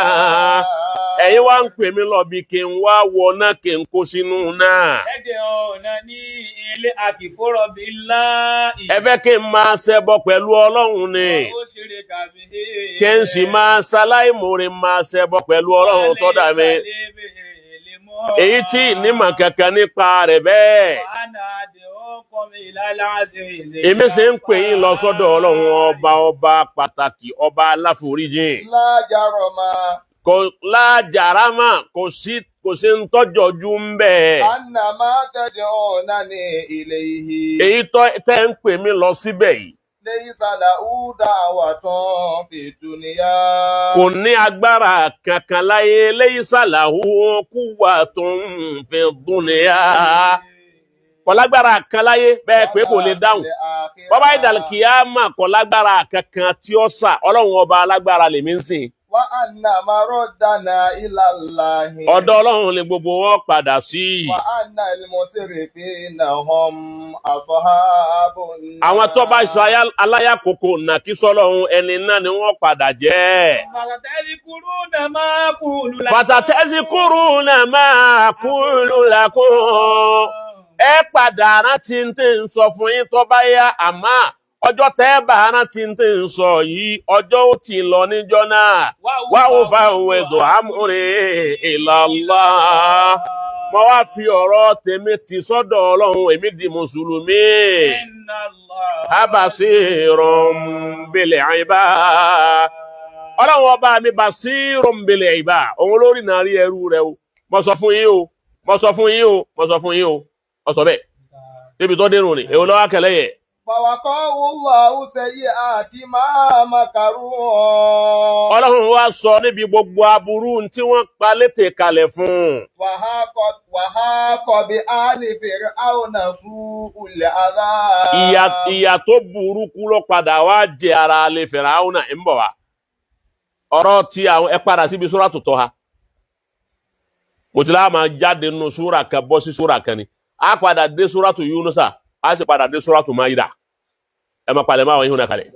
Speaker 2: ẹ̀yin wá ń pè mí lọ bí kí n wá wọná kí n kó sínú náà.
Speaker 1: Ẹ̀dẹ̀ ọ̀nà ní ilé àkìfọ́rọ̀ bí láì.
Speaker 2: Ẹ fẹ́ kí n máa ṣẹbọ pẹ̀lú Ọlọ́run ni.
Speaker 1: Ó ṣeré kàbí.
Speaker 2: Kí n sì máa ṣaláìmoore máa ṣẹbọ pẹ̀lú Ọlọ́run tó dá mi. Èyí tí ìnímọ̀ kankan nípa rẹ̀ bẹ́ẹ̀. Èmi sì ń pè yín lọ sọ́dọ̀ Ọlọ́run ọba pàtàkì ọba aláforíjìn. Lájàrámà kò sí ń tọ́jọ́jú ń bẹ̀.
Speaker 3: Annama tad'unani ilayhi.
Speaker 2: Èyí tẹ́ ń pè mí lọ síbẹ̀ yìí.
Speaker 3: Laysa lahu da'watun fi dunya.
Speaker 2: Kò ní agbára kankan láyé laysa lahu quwwatun fi dunya. Kò lágbára kan láyé bẹ́ẹ̀ pé kò lè dáhùn. Bọ́bá ìdàlùkìyámà kò lágbára kankan tí ó sà Ọlọ́run ọba alágbára lèmi ń sìn.
Speaker 3: Wa anna maradana ila Allahi.
Speaker 2: Ọ̀dọ̀ Ọlọ́run ni gbogbo wọn padà sí.
Speaker 3: Wa anna al-musrifina hum ashabun nar.
Speaker 2: Àwọn tó bá sọ aláyàkókò nà kí sọ́lọ́run ẹni náà ni wọ́n padà jẹ́. Fatatazkuruna ma aqulu lakum. Ẹ padà rántí tí ń sọ fún yín tó bá yá àmọ́ ọjọ́ tẹ́ bá rántí tí ń sọ yìí ọjọ́ ó ti lọ níjọ́ náà. Wa ufawwidu amri ila Allah. Mo wá fi ọ̀rọ̀ tèmi ti sọ́dọ̀ Ọlọ́run èmi di mùsùlùmí. Basirun bil ibad. Ọlọ́run ọba mi basirun bil ibad. Òun lórí náà rí ẹrú rẹ̀ o. Mo sọ fún yín o. Mo sọ fún yín o. Mo sọ fún yín o. Ó sọ bẹ́ẹ̀. Débi tó dérùn ni. Èwo ló wá kẹlẹ́ yẹ.
Speaker 3: Fawaqahu Allahu sayyi'ati ma makaru.
Speaker 2: Ọlọ́run wá sọ níbi gbogbo aburú tí wọ́n pa létè kalẹ̀ fún.
Speaker 3: Wa haqa bi ali fir'auna su'ul adhab.
Speaker 2: Ìyà tó burúkú ló padà wá jẹ ara alẹ́ Fìràúnà ń bọ̀ wá. Ọ̀rọ̀ tí àwọn ẹ padà síbi Suratu Taha. Mo ti láà máa jáde nínú súra kan bọ́ sí súra kan ni. A padà dé Suratu Yunusa. A sì padà dé Suratu Maida. Ẹ máa palẹ̀ máa wọ̀nyí hùn náà kalẹ̀.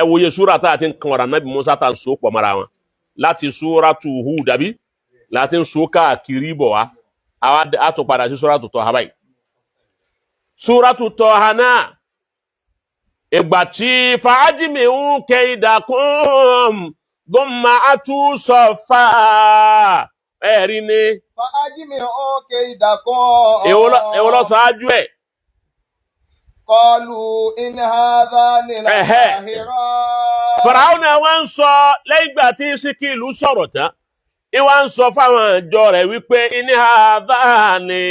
Speaker 2: Ẹ wòye súra tá a ti ń kan ọ̀rọ̀ Nábì Musa tá a ń so pọ̀ mọ́ra wọn. Láti Suratu Hud dàbí láti ń so káàkiri bọ̀ wá. A tún padà sí Suratu Taha báyìí. Suratu Taha náà. Ìgbà tí fa'ajmi'u kaydakum thumma atu saffa. Ẹ̀rí ni.
Speaker 3: Fa'ajmi'u kaydakum.
Speaker 2: Èwo ló ṣáájú ẹ̀.
Speaker 3: Qalu in hadhani lasahiran.
Speaker 2: Fáráò wá ń sọ lẹ́yìn ìgbà tí Ìsíkìlù sọ̀rọ̀ tán. Ìwà ń sọ fáwọn ìjọ rẹ̀ wípé in hadhani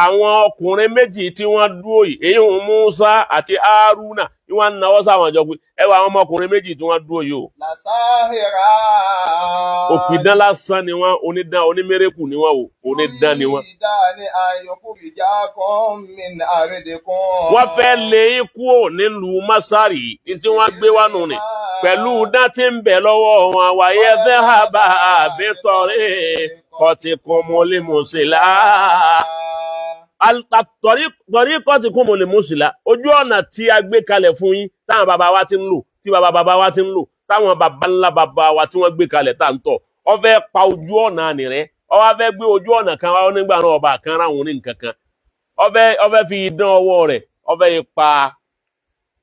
Speaker 2: àwọn ọkùnrin méjì tí wọ́n dúró yìí, èyí ń Musa àti Haruna, ìwà ń nawọ́ sáwọn ìjọ pé ẹ wá àwọn ọmọkùnrin méjì tí wọ́n dúró yìí o.
Speaker 3: Lasahiran.
Speaker 2: Òpìdán lásán ni wọ́n, onídán onímérékù ni wọ́n o, onídán ni wọ́n. Wọ́n fẹ́ lé ikú ò nílùú Masari tí wọ́n gbé wá nù ni pẹ̀lú dán tí ń bẹ lọ́wọ́ wọn wáyé dhahaba bitari qatikumul musila. Tariqatikumul musila, ojú ọ̀nà tí a gbé kalẹ̀ fún yín táwọn bàbá wa ti ń lò, tí bàbá wa ti ń lò, táwọn bàbá ńlá bàbá wa tí wọ́n gbé kalẹ̀ tá ń tọ̀. Ó fẹ́ pa ojú ọ̀nà nìrẹ́, ó wá fẹ́ gbé ojú ọ̀nà kan wá nígbà náà ọba kan ráhùn ní nǹkan kan. Ó fẹ́ fi idán ọwọ́ rẹ̀, ó fẹ́ pa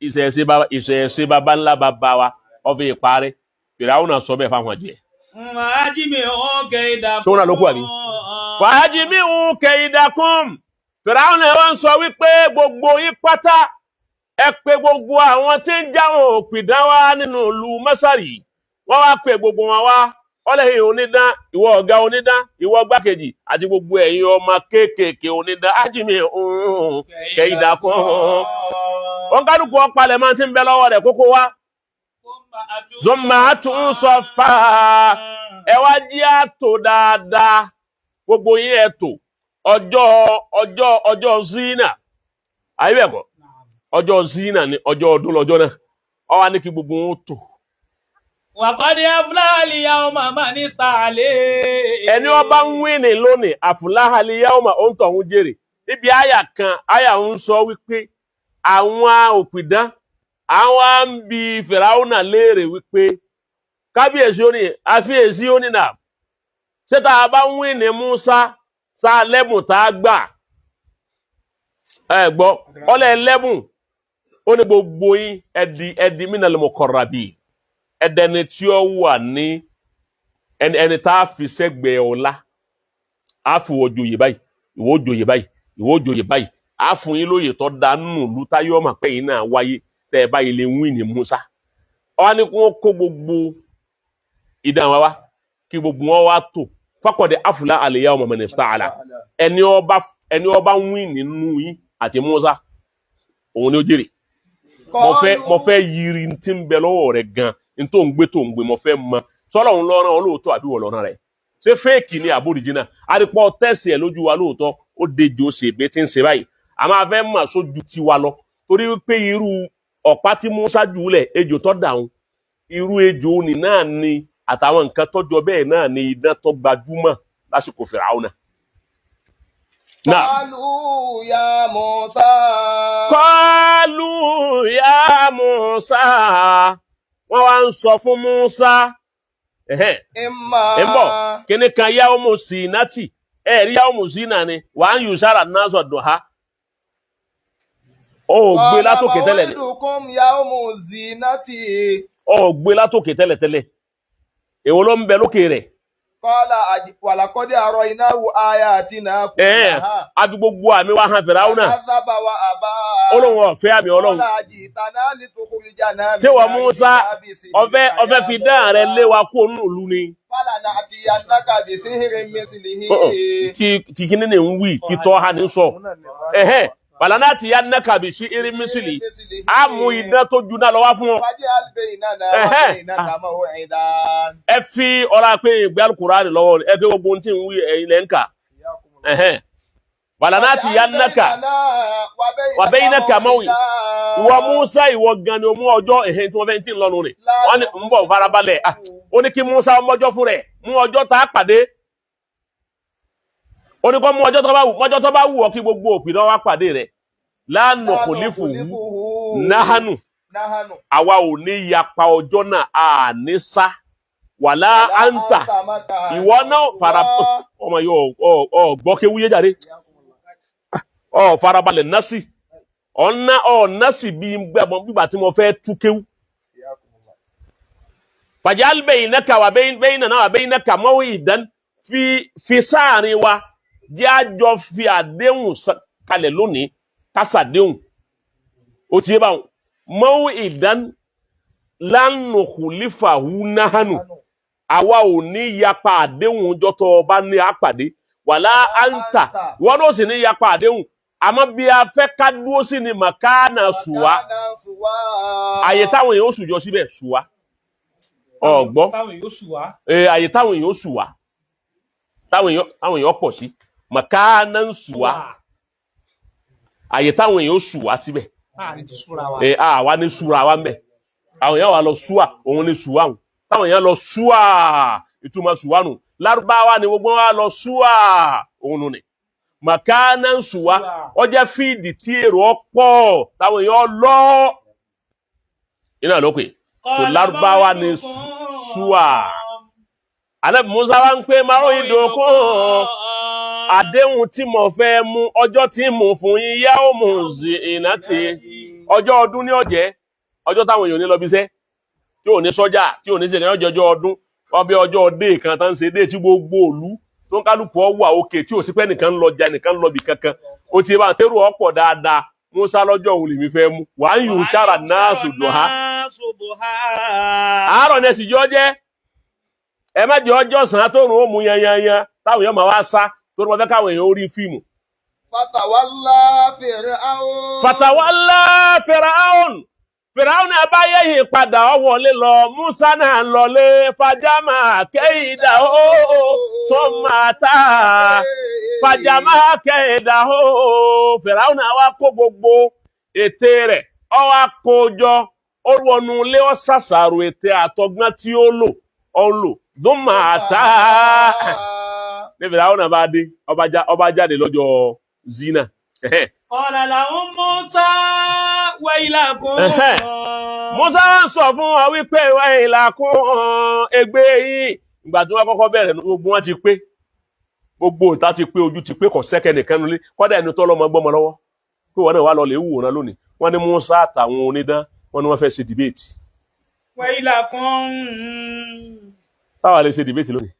Speaker 2: ìṣẹ̀ṣe bàbá ńlá bàbá wa, ó fẹ́ parẹ́. Fìràwọ̀ náà sọ bẹ́ẹ̀ fáwọn jẹ́. Sọ́nà ló kú àbí? Fa'ajmi'u kaydakum. Fìràwọ̀ náà wọ́n sọ wípé gbogbo yín pátá ẹ pè gbogbo àwọn tí ń jáwọn òpìdán wá nínú ìlú Masari. Wọ́n wá pè gbogbo wọn wá. Ọlẹ́yìn onídán, ìwọ ọ̀gá onídán, ìwọ gbákejì àti gbogbo ẹ̀yin ọmọ kéékèèké onídán. Ajmi'u kaydakum. wọ́n kálukú ọ̀pálẹ̀ máa ti ń bẹ lọ́wọ́ rẹ̀ kókó wá. Zumma atun safa ẹ wá jí àtò dáadáa gbogbo yín ẹ tò ọjọ́ zina ayé bẹ́ẹ̀ kọ́ ọjọ́ zina ni ọjọ́ ọdún lọ́jọ́ náà ó wá ní kí gbogbo wọn tò.
Speaker 1: Wàkọ́dé afúláhàlì yawma man ista'ala.
Speaker 2: Ẹni ọba ń wí ní lónìí afúláhàlì yawma ó ń tọ̀hún jèrè níbi àyà kan àyà ń sọ wípé àwọn òpìdán àwọn ń bi Fìráúnà léèrè wípé kábíyèsí ó ní àfíyèsí ó ní nà ṣé tá a bá ń wí ní Musa sá lẹ́bùn tá a gbà ẹ gbọ́ ọlẹ́ lẹ́bùn ó ní gbogbo yín ẹ̀dì minal muqarrabin ẹ̀dẹ̀ni tí ó wà ní ẹni tá a fi sẹ́gbẹ̀ẹ́ ọ̀la á fi wọ́n joyè báyìí ìwọ joyè báyìí ìwọ joyè báyìí á fún yín lóyè tó dánú lútayọ́ mà pé yín náà wáyé tẹ́ ẹ báyìí lè wí ní Musa ọ ní kí wọ́n kó gbogbo ìdán wa wá kí gbogbo wọn wá tò faqad aflaha al-yawma man ista'ala ẹni ọba ń wí nínú yín àti Musa òun ni ó jèrè mo fẹ́ yiri tí ń bẹ lọ́wọ́ rẹ̀ gan n tó ń gbé mo fẹ́ mọ sọ́lọ́ òun lọ́rán olóòótọ́ àbí wọ̀ lọ́rán rẹ̀ ṣé fẹ́ẹ̀kì ni àbóríjìnà àdìpọ̀ tẹ̀sí ẹ̀ lójú wa lóòótọ́ ó dejò ṣe èbé tí ń ṣe báyìí a máa fẹ́ mọ̀ sójú tiwa lọ torí wípé irú ọ̀pá tí Musa jùlẹ̀ ejò tó dàrún irú ejò ni náà ni àtàwọn nǹkan tọ́jọ́ bẹ́ẹ̀ náà ni idán tó gbajúmọ̀ lásìkò Fìráúnà.
Speaker 3: Qalu ya Musa.
Speaker 2: Qalu ya Musa. Wọ́n wá ń sọ fún Musa. Ìmọ̀ kíní kan yawmu zinati. Ẹ̀rí yawmu zina ni. Wà á ń yùsára náà sọ̀dọ̀ ha. Ó gbé látòkè tẹ́lẹ̀ ni.
Speaker 3: Maw'idukum yawmu zinati.
Speaker 2: Ó gbé látòkè tẹ́lẹ̀. Èwo ló ń bẹ lókè rẹ̀?
Speaker 3: Qala walaqad araynahu ayatina kullaha.
Speaker 2: Àfi gbogbo àmì wa hàn Fìráúnà.
Speaker 3: Kadhaba wa aba.
Speaker 2: Ọlọ́run ọ̀fẹ́ àmì Ọlọ́run. Ṣé wọ́n Musa ọfẹ́ fi dán rẹ̀ lé wa kó nínú ìlú ni?
Speaker 3: Falana'tiyannaka bisihirin mislihi.
Speaker 2: Tí kíní ni ń wí tí tọ́ ha ní sọ. Falana'tiyannaka bisihirin mislihi. A mú idán tó juná lọ wá fún wọn.
Speaker 3: Faj'al baynana wa baynaka maw'idan.
Speaker 2: Ẹ fi ọ̀rá pé ìgbé Al-Qur'ani lọ́wọ́ ẹ fi gbogbo tí ń wí ẹ̀yin lẹ́ ń kà. Falana'tiyannaka wa baynaka maw'idan. Ìwọ Musa ìwọ gan ni o mú ọjọ́ ẹ̀hìn tí wọ́n fẹ́ tí ń lọ́nu rẹ̀. Wọ́n ní ń bọ̀ farabalẹ̀. Ó ní kí Musa mọ́jọ́ fún rẹ̀ mú ọjọ́ tá a pàdé. Ó ní kó mú ọjọ́ tó bá wù ọ́ kí gbogbo òpìdán wá pàdé rẹ̀. La nukhlifuhu nahanu. Àwa ò ní yapa ọjọ́ náà à ní sá. Wala anta. Ìwọ náà ọmọ yóò gbọ́ kéwúyé jáde. Farabalẹ̀ násì. Násì bígbà tí mo fẹ́ tú kéwú. Faj'al baynaka wa baynana wa baynaka maw'idan fi sáàrin wa jẹ́ àjọ fi àdéhùn kalẹ̀ lónìí kásàdéhùn. Ó ti yé báwọn. Maw'idan lan nukhlifahu nahanu. Àwa ò ní yapa àdéhùn ọjọ́ tó bá ní àpàdé. Wala anta. Wọ́n ló sì ní yapa àdéhùn. Àmọ́ bí a fẹ́ ká dúró sí ni màkánà sùwá. Àyè táwọn èèyàn ó sùjọ síbẹ̀ sùwá. Ọ̀gbọ́. Àyè táwọn èèyàn ó sùwá. Táwọn èèyàn pọ̀ sí. Màkánà sùwá. Àyè táwọn èèyàn ó sùwá síbẹ̀. Àwa ní súra wa mẹ́. Àwọn èèyàn wà lọ súà, òun ní súà hùn. Táwọn èèyàn lọ súà, ìtumọ̀ súà nù. Lárúbáwá ni gbogbo wa lọ súà, òun nù ni. Màkánà súà, ó jẹ́ fíìdì tí èrò ọ̀pọ̀, táwọn èèyàn lọ. Iná ló pè, tó Lárúbáwá ni súà. Ànábì Mùsá wá ń pè maw'idukum. Àdéhùn tí mo fẹ́ mú ọjọ́ tí mo fún yín yawmu zinati. Ọjọ́ ọdún ní ọ̀jẹ́. Ọjọ́ táwọn èèyàn ní lọ bí iṣẹ́ tí ò ní sọ́jà tí ò ní ṣe kẹ́yọ́ jọjọ́ ọdún wọ́n bí ọjọ́ ọdẹ kan tán ṣe dé tí gbogbo òlu tó ń kálukú wà òkè tí ò sí pé nìkan ń lọ jà nìkan ń lọ bì kankan ó ti bá tẹ́rù ọ̀pọ̀ dáadáa Musa lọ́jọ́ òun lèmi fẹ́ mú wàá yùn sára náà sòdò ha. Àárọ̀ ní ẹ̀sìn jọ jẹ́ ẹ má jẹ́ ọjọ́ sàn tó rùn ó mú yanyanyan táwọn èèyàn máa wá sá tó rún wọn fẹ́ káwọn èèyàn ó rí fíìmù. Fatawalla Firaun. Firaun abáyé yìí padà ó wọlé lọ, Musa náà lọlé, fàjámà kẹ́ìdà ó sọ́màtà. Fàjámà kẹ́ìdà ó. Firaun wá kó gbogbo ète rẹ̀, ó wá kó jọ, ó wọnú ilé, ó ṣàṣàrò ète àtọgbọ́n tí ó lò, dùnmàtà. Ní Firaun bá dé, ọba jáde lọ́jọ́ zina.
Speaker 1: Qala lahum Musa waylakum.
Speaker 2: Musa ń sọ fún wa wípé waylakum ègbé yín. Ìgbà tí wọ́n kọ́kọ́ bẹ̀rẹ̀ gbogbo wọn ti pé. Gbogbo ìta ti pé, ojú ti pé, kò sẹ́kẹ̀ nìkan nulẹ̀. Kọ́dà ẹni tó lọ́mọ gbọ́mọ lọ́wọ́. Pé wọ́n náà wá lọ lè wòran lónìí. Wọ́n ní Musa àtàwọn onídán, wọ́n ní wọ́n fẹ́ ṣe debate.
Speaker 1: Waylakum.
Speaker 2: Táwa lè ṣe debate lónìí.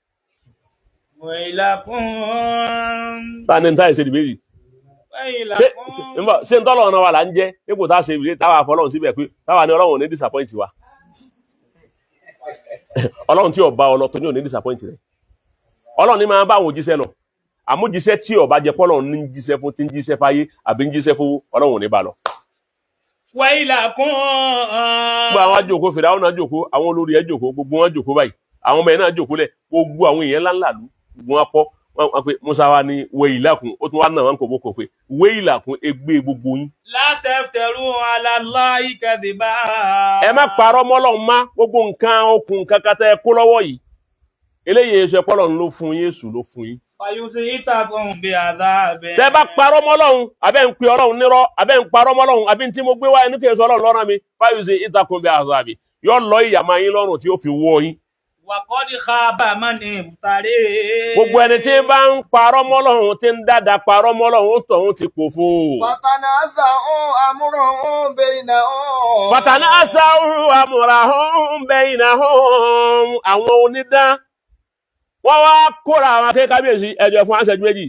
Speaker 1: Waylakum.
Speaker 2: Táwa ní táyà ṣe debate. Ṣé ń tọ́lọ̀ ọ̀nà wa là ń jẹ́ nípò tá a ṣe ìwé táwa fọlọ́run síbẹ̀ pé táwa ní Ọlọ́run ò ní disappoint wa. Ọlọ́run tí ọba ọlọ́tọ̀ ní ò ní disappoint rẹ̀. Ọlọ́run ní máa bá àwọn òjíṣẹ́ lọ. Àmújíṣẹ́ tí ọba jẹ pọ́lọ́run ní jíṣẹ́ fún, tí ń jíṣẹ́ fáyé àbí ń jíṣẹ́ fún Ọlọ́run ò ní bá lọ.
Speaker 1: Waylakum.
Speaker 2: Gbogbo àwọn àjòkó Fìràwọ́n náà jòkó, àwọn olórí ẹ̀ jòkó, gbogbo wọn jòkó báyìí. Àwọn ọmọ ẹ̀ náà jòkó lẹ̀, gbogbo àwọn èèyàn ńláńlá lù, gbogbo wọn pọ̀. Wọ́n pe Musa wa ní waylakum, ó tún wá náà wọn kò bó kò pé waylakum ègbé gbogbo yín.
Speaker 1: La taftaru ala Allahi kadhiba.
Speaker 2: Ẹ má parọ́ mọ́lọ́run má, gbogbo nǹkan okùn kankan tẹ́ kó lọ́wọ́ yìí. Eléyìí ṣe pọ́lọ́run ló fún yín, Èṣù ló fún yín.
Speaker 1: Fayusitakum bi'adhabin.
Speaker 2: Tẹ́ bá parọ́ mọ́lọ́run, abẹ́ ń pe Ọlọ́run nírọ́, abẹ́ ń parọ́ mọ́lọ́run, àbí tí mo gbé wá ẹnu kí èso Ọlọ́run lọ́ràn mi, fayusitakum bi'adhabin. Yóò lọ ìyàmá yín lọ́rùn tí ó fi wọ́ yín.
Speaker 1: Wa qad khaba man iftari.
Speaker 2: Gbogbo ẹni tí bá ń parọ́ mọ́lọ́run, tí ń dáadáa parọ́ mọ́lọ́run, tọ̀hún ti pòfo.
Speaker 3: Fatanaza'u amrahum bainahum.
Speaker 2: Fatanaza'u amrahum bainahum. Àwọn onídán wọ́n wá kóra àwọn akékábíyèsí ẹjọ́ fún àṣẹjú méjì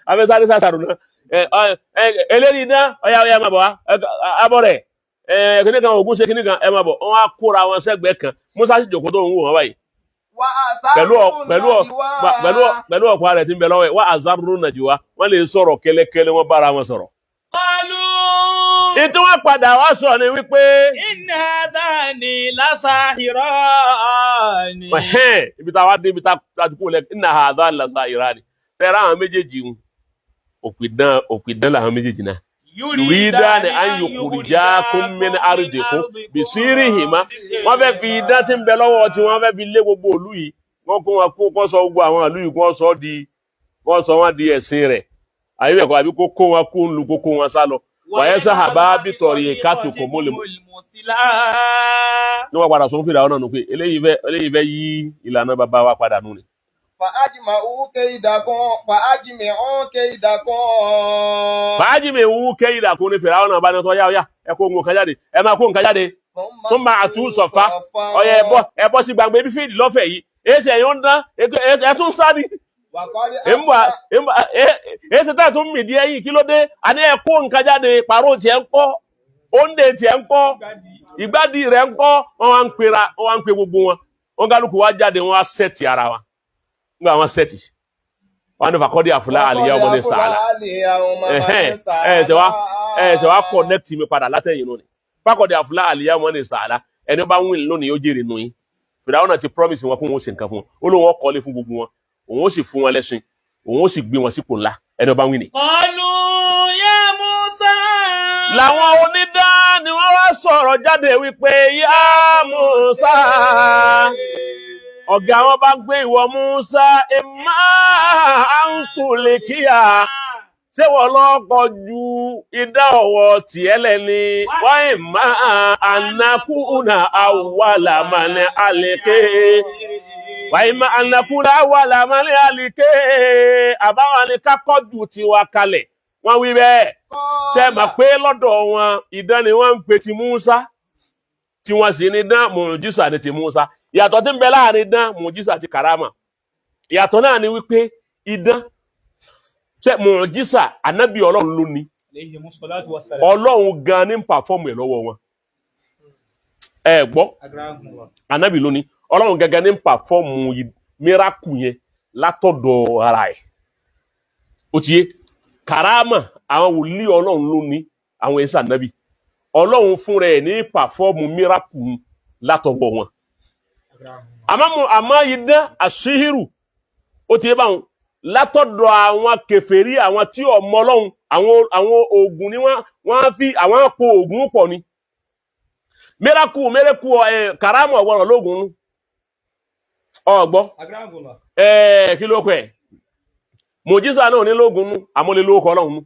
Speaker 2: abẹ́ sáré sàṣàrò náà. Eléyìí náà ọya máa bọ̀ wá abọ́ rẹ̀ kìnnìkan Ògún ṣe kìnnìkan ẹ máa bọ̀, wọ́n wá kóra wọn sẹ́gbẹ̀ẹ́ kan. Musa sì jòkó tó ń wò wọ́n báyìí. Pẹ̀lú ọ̀pá rẹ̀ tí ń bẹ lọ́wọ́ ẹ̀ wá àzárúrú nàìjíríà wọ́n lè sọ̀rọ̀ kẹ́lẹ́kẹ́lẹ́, wọ́n bára wọn sọ̀rọ̀.
Speaker 1: Qalu.
Speaker 2: Ìtí wọ́n padà wá sọ ni wípé
Speaker 1: Inna hadhani lasahirani.
Speaker 2: Ibi tá a wá dé, ibi tá a ti kú lẹ, inna hadhani lasahirani. Tẹ́ra àwọn méjèèjì ń òpìdán làwọn méjèèjì náà. Yuridani an yukhrijakum min ardikum bisirihima. Wọ́n fẹ́ fi idán tí ń bẹ lọ́wọ́ tí wọ́n fẹ́ fi lé gbogbo ìlú yìí. Wọ́n kó wọn kó sọ gbogbo àwọn ìlú yìí kó sọ wọ́n di ẹ̀sìn rẹ̀. Àyẹ̀wò ẹ̀kọ́ àbí kó wọn kó ń lu kó wọn sá lọ. Wàyẹ́ sábà bí tọ̀rì ìkàtù kò mólè mọ́. Ní wọ́n padà sọ fún Fìràwọ́n náà nù pé eléyìí fẹ́ yí ìlànà bàbá wa padà nù ni.
Speaker 3: Fa'ajma'u
Speaker 2: kaydakum ní Fìràwọ́n náà bá ní tọ́ yá ẹ kó nǹkan jáde, ẹ máa kó nǹkan jáde. Tún máa tú sọ̀fà ọyẹ ẹbọ́ sí gbangba ebi fíìdì lọ́fẹ̀ẹ́ yìí. Èsì ẹ̀yọ́ ń dán ẹ tún sáré. Èsì tẹ́ tún mìdí ẹ̀yìn kí ló dé? Àní ẹ kó nǹkan jáde, pàrọ̀ tiẹ̀ ń kọ́, òǹdè tiẹ̀ ń kọ́, ìgbádìí rẹ̀ ń kọ́, wọ́n wá ń pe gbogbo wọn. Wọ́n kálukú wá jáde, wọ́n wá sẹ́ẹ̀tì ara wa. Nígbà wọn sẹ́ẹ̀tì, wọ́n ní fàkọ́dí àfúlá àlìyá ọmọ ní sàálà. Ẹ̀ṣẹ̀ wá kọ̀nẹ́tì mi padà látẹ̀yìn lónìí. Fàkọ́dí àfúlá àlìyá ọmọ ní sàálà. Ẹni bá wíìn lónìí ó jèrè nù yín. Fìràwọ́n náà ti promise wọn kó wọn ó ṣe nǹkan fún wọn. Ó lóun ó kọ́lé fún gbogbo wọn. Òun ó sì fún wọn lẹ́sìn. Òun ó sì gbé wọn sípò ńlá. Ẹni bá wíìn ni.
Speaker 1: Qalu ya Musa.
Speaker 2: Làwọn onídán ni wọ́n wá sọ̀rọ̀ jáde wípé ya Musa. Ọ̀gá wọn bá gbé ìwọ Musa imma an tulqiya. Ṣé wọ́n lọ́kọ̀ ju idá ọwọ́ tiẹ̀ lẹ́ni? Wa imma an nakuna awwala man alqa. Wa imma an nakuna awwala man alqa. Àbáwọn ni ká kọ́jú tiwa kalẹ̀. Wọ́n wí bẹ́ẹ̀. Ṣé mà pé lọ́dọ̀ wọn idán ni wọ́n ń pè ti Musa, tí wọ́n sì ní dán mùjísà ní ti Musa. Ìyàtọ̀ tí ń bẹ láàrin idán mùjísà àti karama. Ìyàtọ̀ náà ni wípé idán ṣe mùjísà ànábì Ọlọ́run ló ní. Ọlọ́run gan ní ń pàfọ́ọ̀mù ẹ̀ lọ́wọ́ wọn. Ẹ gbọ́, ànábì ló ní. Ọlọ́run gangan ní ń pàfọ́ọ̀mù miracle yẹn látọ̀dọ̀ ara ẹ̀. Ó ti yé. karama àwọn wòlíì Ọlọ́run ló ní àwọn ẹ̀sà nábì Ọlọ́run fún rẹ̀ ní pàfọ́ọ̀mù miracle látọwọ́ wọn àmọ́ idán àṣíhìrù ó ti bá wọn látọ̀dọ̀ àwọn kèfèrí àwọn tí ọmọ Ọlọ́run àwọn oògùn ni wọ́n fi àwọn po oògùn pọ̀ ni miracle karama ọ̀wọ́rọ̀ lóògùn ọgbọ́ kí ló kọ́ ẹ̀ mòjísà náà ní lóògùn nú àmọ́lé lóòkọ Ọlọ́run nú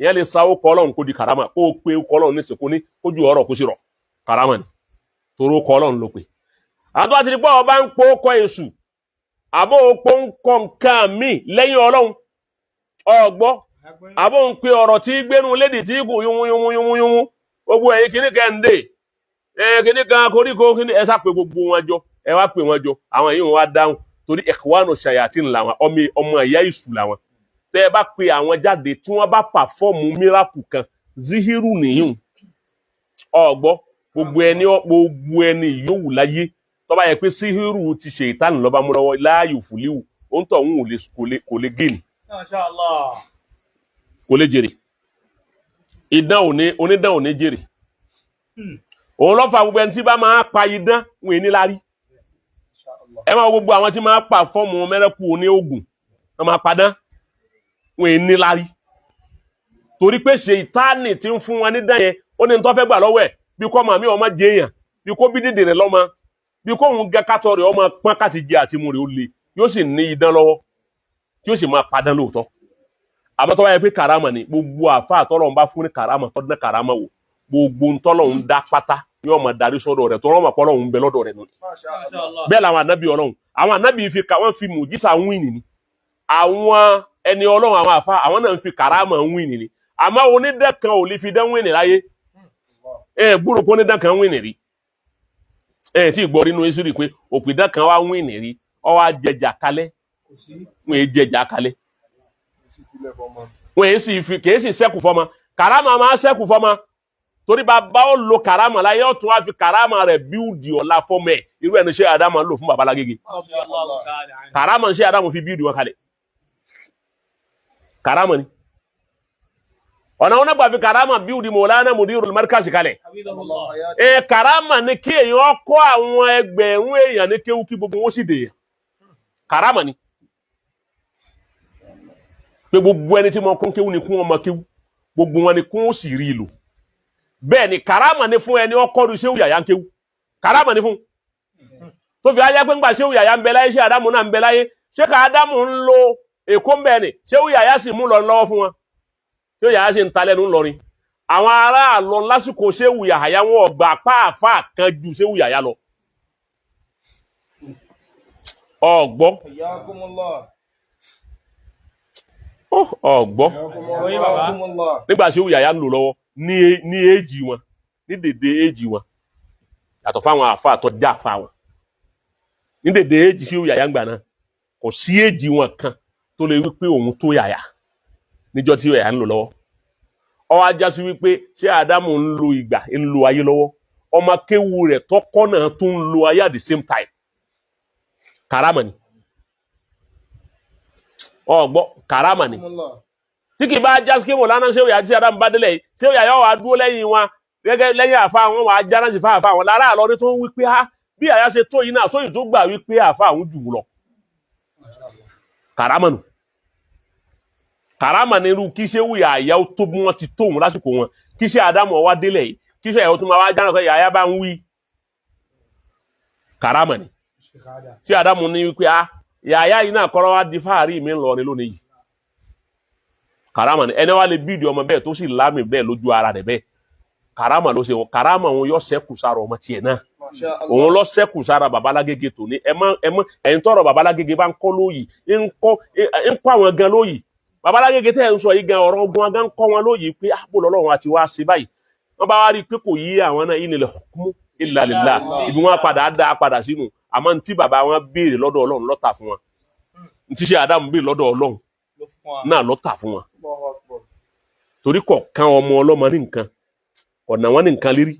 Speaker 2: ìyẹn lè sa ókọ Ọlọ́run kó di karama kó pé ókọ Ọlọ́run ní sèkó ní kójú ọ̀rọ̀ kó sì rọ̀ karama ni torí ókọ Ọlọ́run ló pé àtọ́ àti nípa ọba ń pọ́ ókọ èṣù àbó òpó ń kọ nǹkan míì lẹ́yìn Ọlọ́run ọgbọ́ àbó ń pe ọ̀rọ̀ tí gbénu lédè tí kò yúnmúyúnmúyúnmú gbogbo ẹ̀yìn kìíní kẹ́ńdé kìíní kan koríko kìíní ẹ sá pé gbogbo wọn jọ ẹ wá pè wọn jọ àwọn èyí wọn wá dáhùn torí ikhwanu shayatin làwọn ọmọ ẹ̀yà ìṣù làwọn tẹ́ ẹ bá pe àwọn jáde tí wọ́n bá pàfọ́ọ̀mù miracle kan zihiru nìyún ọgbọ́ gbogbo ẹni yòówù láyé tó bá yẹ pé síhírù ti ṣe ìtàn lọ́ba mú lọ́wọ́ láàyò fúlíwù ó ń tọ̀ ń kò lè gẹ́ni kò lè jèrè onídán ò ní jèrè òun lọ́fà gbogbo ẹni tí bá máa pa idán wọn èní lárí ẹ máa gbogbo àwọn tí máa pa fọ́ọ̀mù mẹ́rẹ́kù ní ogun wọ́n máa padán wọn èní lárí torí pé ṣe ìtánì tí ń fún wọn ní dán yẹn ó ní tó fẹ́ gbà lọ́wọ́ ẹ̀ bí kò màmí ọmọ jẹyàn bí kò bí dìde rẹ̀ lọ́mọ bí kò ń gẹ kátọ rẹ̀ ọmọ pọ́n káti jẹ àti mú rẹ̀ ó le yóò sì ní idán lọ́wọ́ tí ó sì máa padán lóòótọ́ àmọ́ tó bá yẹ pé karama ni gbogbo àfáà tọ́lọ́run bá fún ní karama tó dán karama wò gbogbo ntọ́lọ́run dá pátá yóò máa darí sọ́dọ̀ rẹ̀ tó rọ́mọ̀ pọ́lọ́run ń bẹ lọ́dọ̀ rẹ̀ nù. bẹ́ẹ̀ làwọn ànábì Ọlọ́run àwọn ànábì wọ́n fi mùjísà wíìnì ni àwọn ẹni Ọlọ́run àwọn àfáà àwọn náà ń fi karama wíìnì ni àmọ́ onídẹ́ kan ò lè fi dán wíìnì láyé gbúrò pé onídẹ́ kan wíìnì rí tí gbọ́ nínú ìṣúrí pé òpìdán kan wá wíìnì rí ó wá jẹjà kalẹ̀ wọ́n èé jẹjà kalẹ̀ wọ́n èé sì fi kèé sì sẹ́kù fọ́mọ karama máa sẹ́kù fọ́mọ torí bàbá ó lo karama láyé ó tún wá fi karama rẹ̀ bíúdì ọ̀la fọ́mọ ẹ̀ irú ẹni ṣé Ádámù lò fún bàbá Lágége karama ṣé Ádámù fi bíúdì wọn kalẹ̀ karama ni ọ̀nà wọn gbà fi karama bíúdì Mọ̀lánà Mudirul Markaz kalẹ̀ karama ni kí èèyàn kọ́ àwọn ẹgbẹ̀rún èèyàn ní kéwú kí gbogbo wọn sì dèèyàn karama ni pé gbogbo ẹni tí mo kún kéwú ni kún ọmọ kéwú gbogbo wọn ni kún ó sì rí ìlò bẹ́ẹ̀ ni karama ni fún ẹni ọkọ̀rù Ṣéhù Yàyà ń kéwú karama ni fún tó fi ajá pé ńgbà Ṣéhù Yàyà ń bẹ láyé ṣé Ádámù náà ń bẹ láyé ṣé ká Ádámù ń lo Èkó ń bẹ ni Ṣéhù Yàyà sì mú lọ lọ́wọ́ fún wọn Ṣéhù Yàyà sì ń ta lẹ́nu ńlọrin àwọn ará àlọ́ lásìkò Ṣéhù Yàyà wọn ọgbà pàápàá kan ju Ṣéhù Yàyà lọ ọgbọ́ ọgbọ́ nígbà Ṣéhù Yàyà ń lò lọ́wọ́ ní èjì wọn ní dèdè èjì wọn yàtọ̀ fáwọn àfáà tó dá àfáà wọn ní dèdè èjì Ṣéhù Yàyà ń gbà náà kò sí èjì wọn kan tó lè wípé òun tó Yàyà níjọ́ tí Yàyà ń lò lọ́wọ́ ó wá já sí wípé ṣé Ádámù ń lo ìgbà ń lo ayé lọ́wọ́ ọmọ kéwu rẹ̀ tọ́kọ́ náà tó ń lo ayé at the same time karama ni ọgbọ́ karama ni tí kì bá já sí kí Mọ̀lánà Ṣéhù Yàyà tí Ádámù bá délẹ̀ Ṣéhù Yàyà wà dúró lẹ́yìn wọn gẹ́gẹ́ lẹ́yìn àfa àwọn wà jáná sí fáfá àwọn lára àlọ́ ní tó ń wípé bí Yàyà ṣe tó yìí náà sóyìn tó gbà wípé àfa àwọn jù lọ karama nù karama ní irú kí Ṣéhù Yàyà ó tó bí wọ́n ti tó òun lásìkò wọn kí ṣe Ádámù wá délẹ̀ yìí kí ṣe Yàyà tó máa wá jáná pé Yàyà bá ń wí karama ni ṣé Ádámù ní wípé Yàyà yìí náà kọ́rọ́ wá di fáàrí mi ń lọ ní lónìí yìí karama ni ẹni wá lè bíìdì ọmọ bẹ́ẹ̀ tó sì lámì bẹ́ẹ̀ lójú ara rẹ̀ bẹ́ẹ̀ karama ló ṣe wọn karama wọn yọ sẹ́kù sára ọmọ tiẹ̀ náà òun lọ sẹ́kù sára Bàbá Lágége tòní ẹ̀yin tọrọ Bàbá Lágége bá ń kọ́ lóyìí ń kọ́ àwọn gan lóyìí Bàbá Lágége tẹ́ ẹ̀ ń sọ yìí gan ọ̀rọ̀ ogun gan ń kọ́ wọn lóyìí pé àpò lọ́lọ́run àti wá sí báyìí wọ́n bá wá rí i pé kò yí àwọn náà inil hukmu illa lillah ibi wọn padà sínú àmọ́ ntí bàbá wọn béèrè lọ́dọ̀ Ọlọ́run ló tà fún wọn ntí ṣe Ádámù béèrè lọ́dọ̀ Ọlọ́run náà ló tà fún wọn torí kọ̀ọ̀kan ọmọ ọlọ́mọ ní nǹkan ọ̀nà wọn ní nǹkan lérí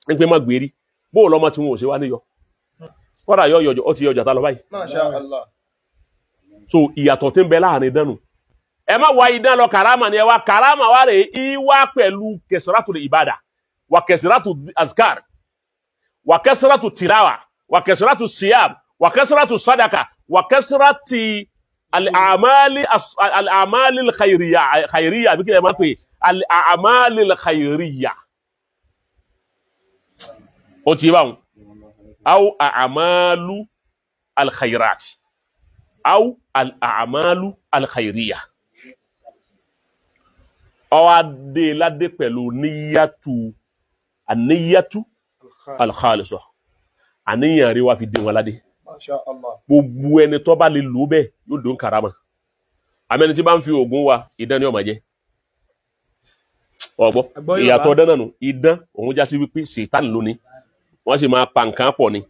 Speaker 2: ní pé má gbérí bó lọ́mọ tí wọn ò ṣe wá níyọ kọ́dà yọ ó ti yọjà tá lọ báyìí. Masha Allah. So ìyàtọ̀ tí ń bẹ láàrin dánù ẹ má wá idán lọ karama ni ẹ wá karama wá rè é wá pẹ̀lú kẹsìrátù ìbádà wà kẹsìrátù azkar wà kẹsìrátù tìláwà wà kẹsìrátù siyam wà kẹsìrátù sadaka wà kẹsìrátù al-a'mali al-khayriyya bí kí ẹ má pè al-a'mali al-khayriyya ó ti báwọn aw a'malu al-khayrat aw al-a'malu al-khayriyya ọwá dé ládé pẹ̀lú níyàtú àníyàtú al-khalisah àníyàn rí wá fi dé wọn ládé
Speaker 3: Masha Allah.
Speaker 2: gbogbo ẹni tó bá lè lò bẹ́ẹ̀ yóò dún karama àmẹ́ni tí bá ń fi oògùn wa idán ni ó máa jẹ́ ọgbọ́ ìyàtọ̀ ọdán náà nù idán òun já sí wípé ṣètánì lónìí wọ́n sì máa pa nǹkan pọ̀ ni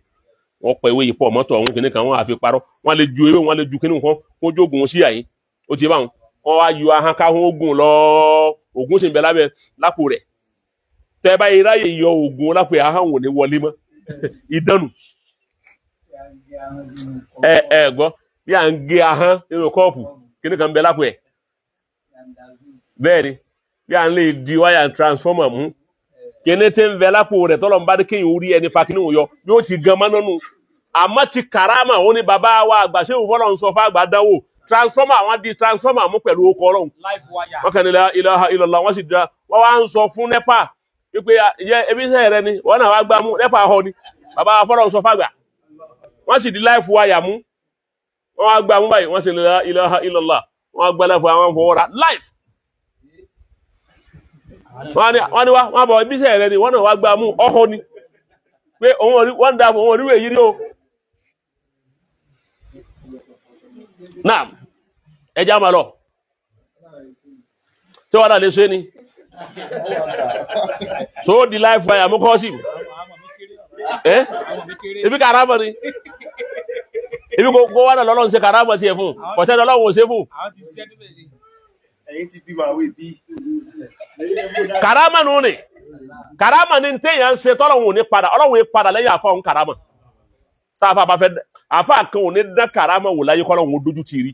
Speaker 2: wọ́n pẹ̀ ìwé yìí pọ̀ mọ́tò ọ̀hún kìnnì kan wọ́n àfi parọ́ wọ́n lè ju ewé wọ́n lè ju kìnnì kan kó jógun sí àyín ó ti báwọn wọ́n wá yọ ahọ́n káwọn ogun lọ ogun sì ń bẹ lábẹ́ lápò rẹ̀ tẹ́ bá yẹ ráyè yọ ogun lápò ahọ́n ò ní wọlé mọ́ ìdánù gbọ́ bí à ń gé ahọ́n nínú kọ́ọ̀pù kìnnì kan bẹ lápò ẹ̀ bẹ́ẹ̀ ni bí à ń lè di wáyà transformer mú kìnnì tí ń bẹ lápò rẹ̀ tọ́lọ̀ ń bá dé kéèyàn orí ẹni fa kìnnì yọ yóò ti gan mọ́ nínú àmọ́ ti karama òun ni bàbá wa àgbà ṣé òwúrọ̀ ń sọ fún àgbà dánwò transformer àwọn di transformer mú pẹ̀lú okọ̀ ọlọ́run wọ́n kàn ní la ilaha illallah wọ́n sì dá wọ́n wá ń sọ fún nepa wípé ebi iṣẹ́ rẹ ni wọ́n náà wá gbá mú nepa họ ni bàbá wa fọ́lọ́ ń sọ fàgbà wọ́n sì di life wire mú wọ́n wá gbá mú báyìí wọ́n sì ní la ilaha illallah wọ́n wá gbá life àwọn fọwọ́ ra life wọ́n ní wọ́n bọ̀ ebi iṣẹ́ rẹ ni wọ́n náà wá gbá mú ọ̀họ́ ni pé wọ́n dà fún òun oríwèé yìí rí o náà ẹjá máa lọ tí wọ́n dà lè ṣe ni so di life wire mú kọ́ sí ibi karama ni ibi kò wádà lọ́lọ́run ṣe karama sí ẹ fún kọ̀ṣẹ́ lọ́lọ́run ò ṣe fún
Speaker 3: Ẹ̀yin ti bí màá wé bí.
Speaker 2: karama nù ni karama ni téèyàn ń ṣe tọ́lọ́run ò ní padà ọlọ́run ò padà lẹ́yìn àfọ̀ òun karama sáfà bá fẹ́ àfà kan ò ní dán karama wò láyé kọ́lọ́run ò dojú ti rí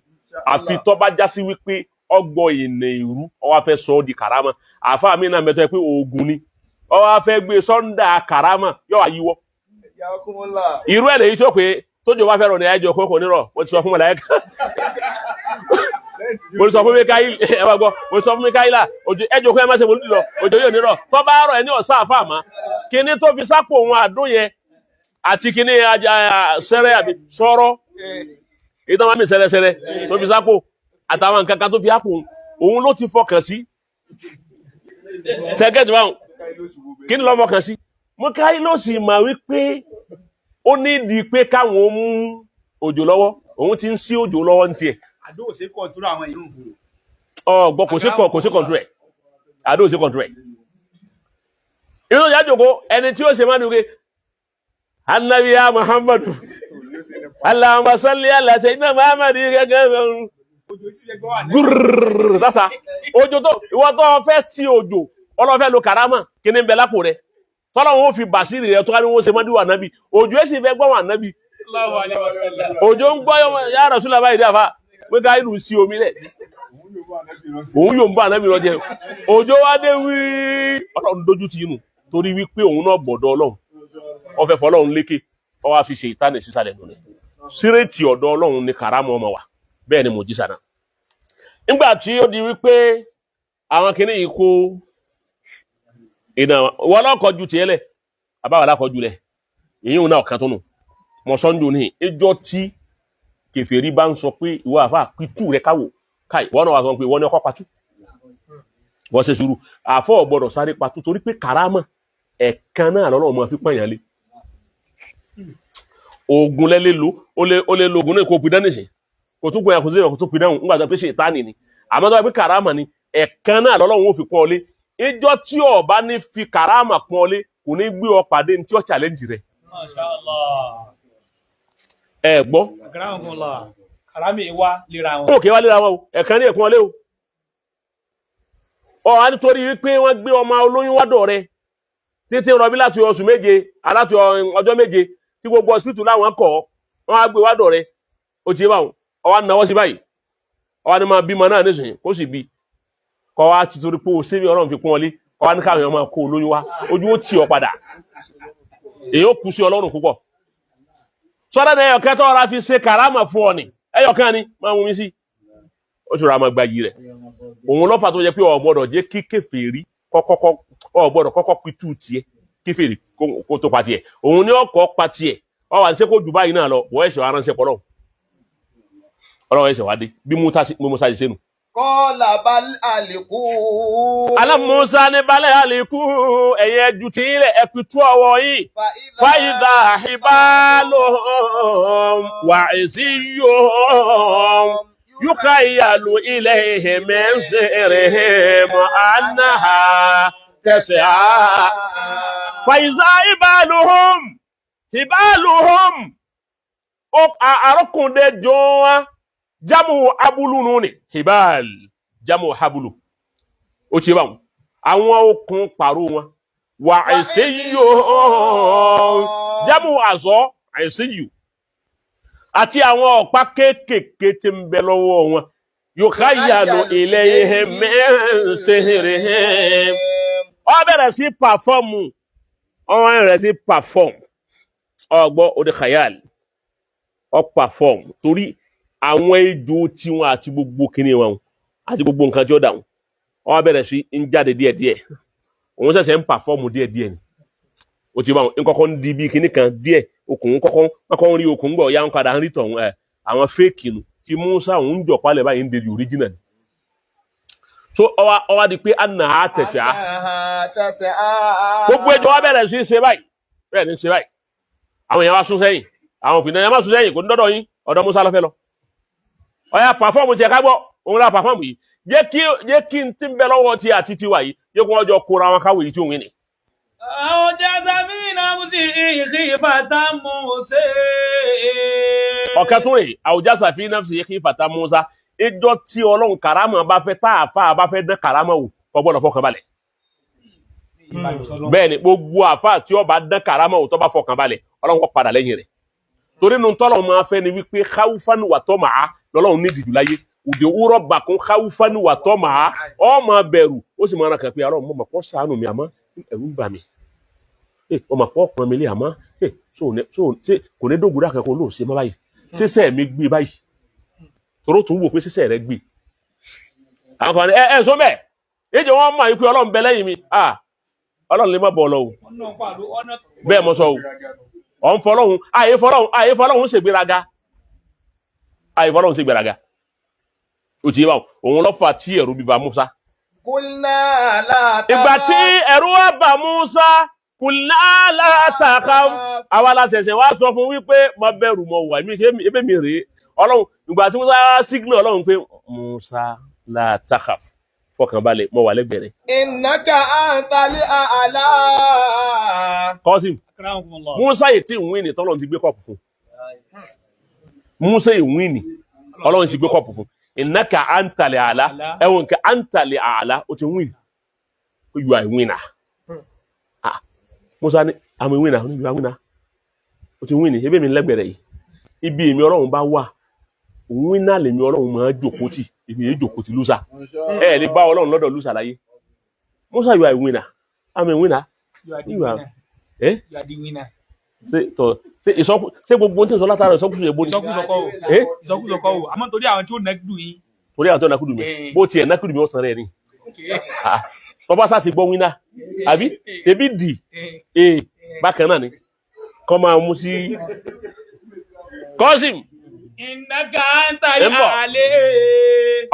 Speaker 2: àfi tó bá já sí wípé ọgbọ́ ìnà ìrú ó wá fẹ́ sọ ọ́ di karama àfà mi náà mẹ́tọ́ pé oògùn ni ó wá fẹ́ gbé sọ́ndà karama yóò wá yíwọ́ irú ẹ̀ lèyí tó pé tójò wá fẹ́ rọ̀ ní ẹjọ́ kókò nírọ̀ wọ́n ti sọ fún mọ̀láyẹ́ká mo sọ fún mi káyílà ẹjọ́ kó ẹ má ṣe mọ̀lúdì lọ òjò yóò nírọ̀ tó bá rọ̀ ẹ ní ọ̀sán àfà àmá kíní tó fi sápò òun àdún yẹn àti kíní sẹ́rẹ́ àbí sọ́rọ́ èyí tó máa mi sẹ́rẹ́sẹ́rẹ́ tó fi sápò àtàwọn nǹkan kan tó fi ápò òun ló ti fọkàn sí tẹ́gẹ́tì báwọn kí ni lọ́ fọkàn sí mo káyí ló sì mà wípé ó ní di pé káwọn mú òjò lọ́wọ́ òun ti ń sí òjò lọ́wọ́ ní tiẹ̀
Speaker 1: àdó ṣe kọ̀ntúrò àwọn ìlú
Speaker 2: ọgbọ́ kò sí kọ̀ntúrò ẹ̀ àdó ṣe kọ̀ntúrò ẹ̀ inú ìyá jòkó ẹni tí ó ṣe máa dùn annabiya muhammadu allahumma salli ala sayyidina muhammadu gẹ́gẹ́ gúrrrr dáta òjò tó ìwọ́n tó fẹ́ tí òjò ọlọ́fẹ́ lo karama kí ní ń bẹ lápò rẹ̀ tọ́lọ́wọ́n fi bàṣírí rẹ̀ tó ká ní wọ́n ṣe mọ́díwà nábì òjò èsì fẹ́ gbọ́wà nábì òjò ń gbọ́ ya Rasulullah báyìí dáfà pé ká ìlú sí omi lẹ̀ òun yóò ń bá nábì lọ jẹ òjò wá dé wí ọlọ́run dojú ti inú torí wípé òun náà gbọ̀dọ̀ ọlọ́run ọfẹ́ fọlọ́run lékè ó wá fi ṣe ìtànì sísàlẹ̀ lónìí sírètì ọ̀dọ̀ ọlọ́run ní karama ọmọ wa bẹ́ẹ̀ ni mùjísà náà nígbà tí ó di wípé àwọn kìíní yìí kó ìdá wọn lọ́kọ̀ọ́jú tiẹ̀ lẹ̀ àbáwọ̀ lákọ̀ọ́jú lẹ̀ èyí ò náà ọ̀kan tó nù mọ̀ sọ́njú ní ìjọ tí kèfèrí bá ń sọ pé ìwọ àfà pitú rẹ káwò káì wọ́n náà wà sọ pé wọ́n ní ọkọ̀ patú wọ́n ṣe sùúrù àfọ́ ọ̀gbọ́dọ̀ sáré patú torí pé karama ẹ̀kan náà lọ́nà ọmọ fi pààyàn lé ogun lẹ́lẹ́ lo ó lé lo ogun náà kó pidán nìṣẹ́ kò tún gbọ́yà kò sí ìrọ̀kò tó pidán nígbà tó pé ṣe ìtánì ni àmọ́ tó wà pé karama ni ẹ̀kan náà lọ́nà òun fi pọ́n ọ lé ìjọ tí ó bá ní fi karama pọ́n ọ lé kò ní gbé ọ pàdé ní tí ó challenge rẹ̀.
Speaker 1: Masha Allah.
Speaker 2: Ẹ gbọ́.
Speaker 1: Karami wá lera wọn.
Speaker 2: Ó kè wá lera wọn o, ẹ̀kan ní ẹ̀kún ọlé o. Ọ wá nítorí wípé wọ́n gbé ọmọ olóyún wádọ̀ rẹ̀ títí rọbí láti oṣù méje, aláti ọjọ́ méje tí gbogbo hospital láwọn kọ̀ wọ́n á gbé wádọ̀ rẹ̀ ó ti bá wọn, ọ wá náwó sí báyìí. ọwọ́ ni máa bímọ náà nísìnyí kó sì bí kọ́ wá ti torí pé o ṣé bí Ọlọ́run fi pọ́n ọ lé kọ́ wá ní káwọn èèyàn máa kó olóyún wá ojú ó tì ọ padà èyí ó kù sí Ọlọ́run púpọ̀ sọ́dọ̀ ní ẹyọkẹ́ tó ọ̀rá fi ṣe kàrámà fún ọ ni ẹyọkẹ́ ni máa mú mi sí ó ṣòro àmọ́ gbayì rẹ̀ òun lọ́fà tó yẹ pé o gbọ́dọ̀ jẹ́ kí kèfèrí kọ́kọ́ pitú tiẹ̀ kèfèrí kó tó pa tiẹ̀ òun ní ọkọ̀ pa tiẹ̀ ọ wà ní sẹ́kọ̀ọ́ jù báyìí náà lọ wọ́n ẹ̀ṣẹ̀ wa ránṣẹ́ pọ̀ Ọlọ́run ẹ̀ṣẹ̀ wá dé bí Musa ṣe sẹ́nu.
Speaker 3: Kọ́lá bal àlékú.
Speaker 2: Alá Musa ní balẹ̀ àlékú ẹ̀yẹ ju ti ilẹ̀ ẹ̀pìtú ọwọ́ yìí. Fáyidà hibaluhum wà isiyuhum yukayyalu ilayhi min sirrihim annaha tas'a. Fáyidà hibaluhum àrọ́kùnde jọ wọn. Jamu abulu nuni hibal jamu habulu ó ti bá wọn àwọn okùn pàrọ̀ wọn wà àìsíyò jamu azọ àìsíyò àti àwọn ọ̀pá kéékèèké tí ń bẹ lọ́wọ́ wọn yukayyalu ilayhim min sihrihim ó bẹ̀rẹ̀ sí pàfọ́ọ̀mù ó bẹ̀rẹ̀ sí pàfọ́ọ̀mù ọgbọ́ òde khayal ó pàfọ́ọ̀mù torí àwọn ejò tí wọn àti gbogbo kíní wọn àti gbogbo nǹkan tí ó dáhùn wọ́n bẹ̀rẹ̀ sí ń jáde díẹ̀díẹ̀ òun ṣẹ̀ṣẹ̀ ń pàfọ́ọ̀mù díẹ̀díẹ̀ ni ó ti bá wọn kọ́kọ́ ń di bí kíní kan díẹ̀ okùn kọ́kọ́ ń rí okùn gbọ̀ ya ń padà ń rí tọ̀hún àwọn fẹ́ẹ̀kì nù tí Musa òun ń jọ palẹ̀ báyìí ń dèrè original so ọwá di pé anna ha tẹ̀sẹ̀ gbogbo ejò wa bẹ̀rẹ̀ sí ṣe báyìí bẹ́ẹ̀ ni ṣe báyìí àwọn èèyàn wá sún sẹ́yìn àwọn òfin náà má sún sẹ́yìn kò ní dọ́dọ̀ yín ọ̀dọ̀ Musa lọ́fẹ́ lọ ọ̀yá pàfọ́ọ̀mù tí ẹ ká gbọ́ òun la pàfọ́ọ̀mù yìí jẹ́ kí n tí ń bẹ lọ́wọ́ tí àti tiwa yìí jẹ́ kí wọ́n jọ kóra wọn káwé yìí tí òun ní.
Speaker 1: àwọn jásàmì náà mú sí ìkí fata Musa.
Speaker 2: ọ̀kẹ́ tún rè àwùjásà fi náà sí ìkí fata Musa ìjọ tí Ọlọ́run kàrámà bá fẹ́ tá àfa bá fẹ́ dán kàrámà wò kò gbọ́dọ̀ fọkàn balẹ̀. bẹ́ẹ̀ ni gbogbo àfa tí ó bá dán kàrámà wò tó bá fọkàn balẹ̀ Ọlọ́run kó padà lẹ́yìn rẹ̀ torí nu tọ́lọ̀ máa fẹ́ ni wípé káwúfánù wà tọ́ màá lọ́lọ́run ní ìdìjú láyé òde òwúrọ̀ bà kún káwúfánù wà tọ́ màá ọ máa bẹ̀rù ó sì máa ra kàn pé àrọ́ mọ̀ pọ̀ ṣàánú mi àmọ́ ẹ̀rù ń bà mí ọmọ pọ̀ ọkùnrin mi lé àmọ́ kò ní dógùdá kankan ló ṣe má báyìí ṣẹṣẹ mi gbé báyìí toró tún wò pé ṣẹṣẹ rẹ gbé àwọn kan sọ bẹ́ẹ̀ èjì wọn mọ̀ yìí pé Ọlọ́run bẹ lẹ́yìn mi Ọlọ́run lè má bọ̀ lọ o bẹ́ẹ̀ mo sọ o ọ̀n fọlọ́hun àyèfọlọ́hun ṣègbéraga ó ti yé báwọn òun lọ́fà tí ẹ̀rù bíbá Musa. ìgbà tí ẹ̀rù wá bá Musa kulna la takhaf àwa la ṣẹ̀ṣẹ̀ wá sọ fún wípé má bẹ̀rù mọ́ wà ebe mi rèé Ọlọ́run ìgbà tí Musa signal Ọlọ́run pé Musa la takhaf fọkànbalẹ̀ mọ́ wà lẹ́gbẹ̀rẹ̀.
Speaker 3: innaka antal a'la.
Speaker 2: Kọ́sìm Musa yìí tí ìwín ni tọ́lọ́run ti gbé kọ́ọ̀pù fún Musa ìwín ni Ọlọ́run ti gbé kọ́ọ̀pù fún innaka antal a'la ẹ̀wọ̀n nǹkan antal a'la ó ti wín you are a winner. Musa ní àmì winner ní you are winner ó ti wín ni ebe mi lẹ́gbẹ̀rẹ̀ yìí ibi èmi Ọlọ́run bá wà winner lèmi Ọlọ́run máa jókòó tì èmi yìí jókòó ti loser lè bá Ọlọ́run lọ́dọ̀ loser láyé. Musa you are a winner I'm a winner you are the winner. Ṣé gbogbo ohun tí ń sọ látara ìsọkúsọ yẹn bó ni.
Speaker 1: ìsọkúsọ kọ́ o àmọ́ torí àwọn tí ó nàkúdù yín.
Speaker 2: torí àwọn tí ó nàkúdù mi bó tiẹ̀ nàkúdù mi ó san rẹ̀ ni. tọ́ba sá ti gbọ́ winner àbí ebi dì bákan náà ni kọ́ máa mú sí Kọ́sìm.
Speaker 1: innaka antal a'la.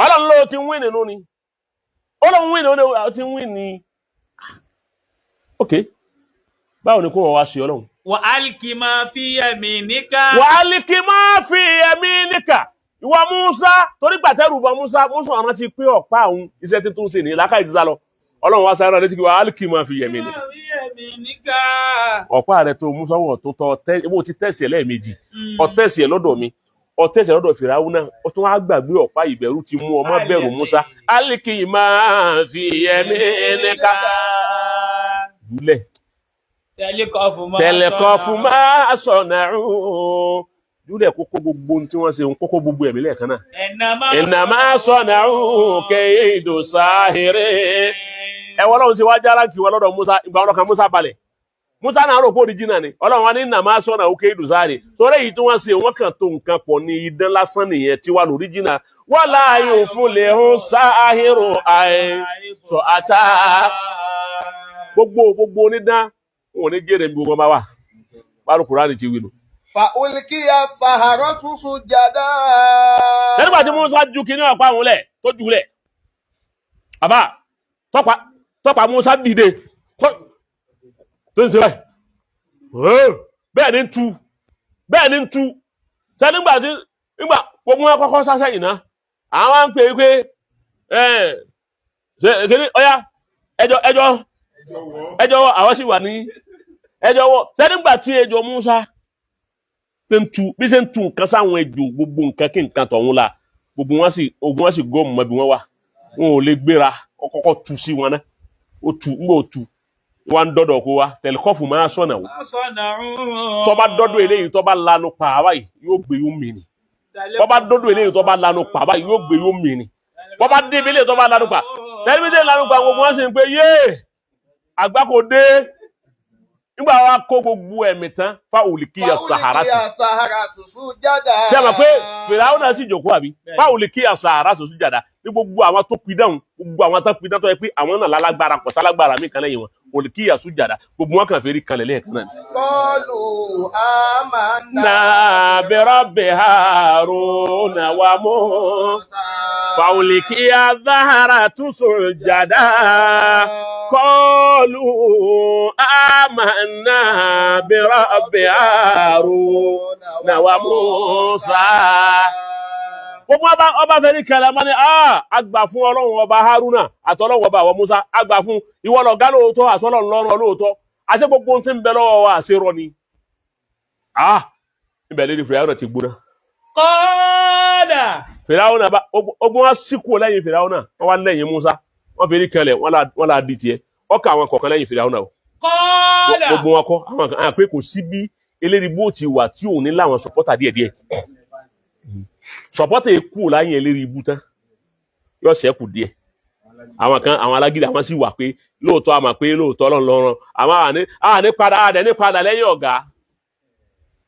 Speaker 2: Ọlọ́run ló ti win nínú ni Ọlọ́run win nínú ti win ni. ok báwo ni kó wọ́n wá ṣe Ọlọ́run.
Speaker 1: wa alki ma fi yaminika.
Speaker 2: ìwọ Musa torí gbàtẹ́rù bọ Musa ọ̀nà ti pé ọ̀pá àwọn iṣẹ́ tí tún ṣe ní lákàá ti sá lọ Ọlọ́run wá sáré létí kí wa alki ma fi yaminika. ọ̀pá rẹ̀ tó Musa wọ̀ tó tọ́ bó ti tẹ̀sí ẹ̀ lẹ́ẹ̀mejì ọ̀tẹ̀sí ẹ̀ lọ́dọ̀ mi ọ̀tẹ̀sí ẹ̀ lọ́dọ̀ Fìráúnà ó tún wá gbàgbé ọ̀pá ìbẹ̀rù ti mú ọmọ bẹ̀rù Musa alki ma fi yaminika. jùlẹ̀ tẹlẹkọfù máa sọnàrún júlẹ̀ kókó gbogbo tí wọ́n ṣe kókó gbogbo ẹ̀mí lẹ́ẹ̀kan náà. Innama sana'u kaydu sahirin. Ẹwọ́n lọ́run ṣe wá jára kí wọ́n lọ́dọ̀ Musa ìgbà ọlọ́kan Musa balẹ̀. Musa náà rò pé òrìjìnà ni Ọlọ́run wa ní innama sana'u kaydu sahirin. Sọ́rọ́ èyí tí wọ́n ṣe wọ́n kàn tó nǹkan pọ̀ ní idán lásán nìyẹn tí wà lóríjìnà. Wala yuflihu sahiru àìsàn àtà. Gbogbo onídán wọn ò ní jèrè bí wọn bá wà. Báwo Kùránì ti wí nù.
Speaker 3: Fa ulkiya saharatu sujada.
Speaker 2: Nígbà tí Musa ju kí ní ọ̀pá òun lẹ̀ tó jù lẹ̀. Àbá tọ́pa Musa dìde tó ń ṣe báyìí. Bẹ́ẹ̀ ni ń tu. Ṣé nígbà gbogbo wọn kọ́kọ́ sá sẹ́yìn náà. Àwọn ń pè é pé kìíní ọ̀yá ẹjọ́ àwọn sì wà ní ẹjọ́ wọ́. Ṣé nígbà tí ejò Musa bí ṣe ń tu nǹkan sáwọn ejò gbogbo nǹkan kí nǹkan tọ̀hún la gbogbo wọn sì gómù mọ́ bí wọ́n wà wọn ò lè gbéra ọkọ̀ọ̀kọ̀ tu sí wọn náà ó tu ńgbà ó tu wọn ń dọ́dọ̀ kó wa tẹ̀lẹ́kọ́fù máa sọ̀nà wò tọ́ba dọ́dọ̀ eléyìí tọ́ba lanu pààwá yìí yóò gbé yóò mìíní bọ́ba dọ́dọ̀ eléyìí tọ́ba lanu pààwá yìí yóò gbé yóò mìíní bọ́ba débi eléyìí tọ́ba lanu pa tẹ́lifíṣẹ́ lanu pa gbogbo wọn sì ń pé yéé àgbà kò dé nígbà wa kó gbogbo ẹ̀mí tán fa ulkiya saharatu sujada. Ṣé àmọ́ pé Fìràwọ̀ náà sì jókòó àbí fa ulkiya saharatu sujada ní gbogbo àwọn tó pidán gbogbo àwọn tó pidán tó yẹ pé àwọn náà lálágbára pọ̀ sálágbára mi kan lẹ́yìn wọn ulkiya sujada gbogbo wọn kàn fẹ́ rí kanlẹ̀ lẹ́ẹ̀kan náà.
Speaker 3: Qalu
Speaker 2: amanna bi rabbi Haruna wa Musa fa ulkiya saharatu sujada. Qalu amanna bi rabbi Haruna wa Musa. Gbogbo ọba fẹ́ ní kẹlẹ̀ mọ́ ní àgbà fún Ọlọ́run ọba Haruna àtọ́lọ́run ọba àwọn Musa àgbà fún ìwọ lọ̀gá lóòótọ́ àsọ́lọ́run lọ́rùn lóòótọ́ àṣẹ gbogbo tí ń bẹ lọ́wọ́ wa àṣẹ rọ ni. Ibẹ̀ lè ní Fìràwọ̀ ti gbóná.
Speaker 1: Kọ́ọ̀dà.
Speaker 2: Fìràwọ̀ náà ogun wọn sì kú lẹ́yìn Fìràwọ̀ náà wọ́n wá lẹ́yìn Musa wọ́n fi ní kẹlẹ̀ wọ́n la di tiẹ̀ ọkà àwọn kọ̀ọ̀kan lẹ́yìn Fìràwọ̀ náà.
Speaker 1: Kọ́ọ̀dà.
Speaker 2: Gbogbo wọn kọ́ àwọn kan pé kò sí bí eléri bó ti wà tí òun ní láwọn sọ̀pọ́tà díẹ̀díẹ̀. Sọ̀pọ́tà kú láyìn eléri ibú tán yóò ṣẹ́kù díẹ̀. Àwọn alágídí àwọn sì wà pé lóòótọ́ àmà pé lóòótọ́ lọ́rùn àwọn àní padà lẹ́yìn ọ̀gá.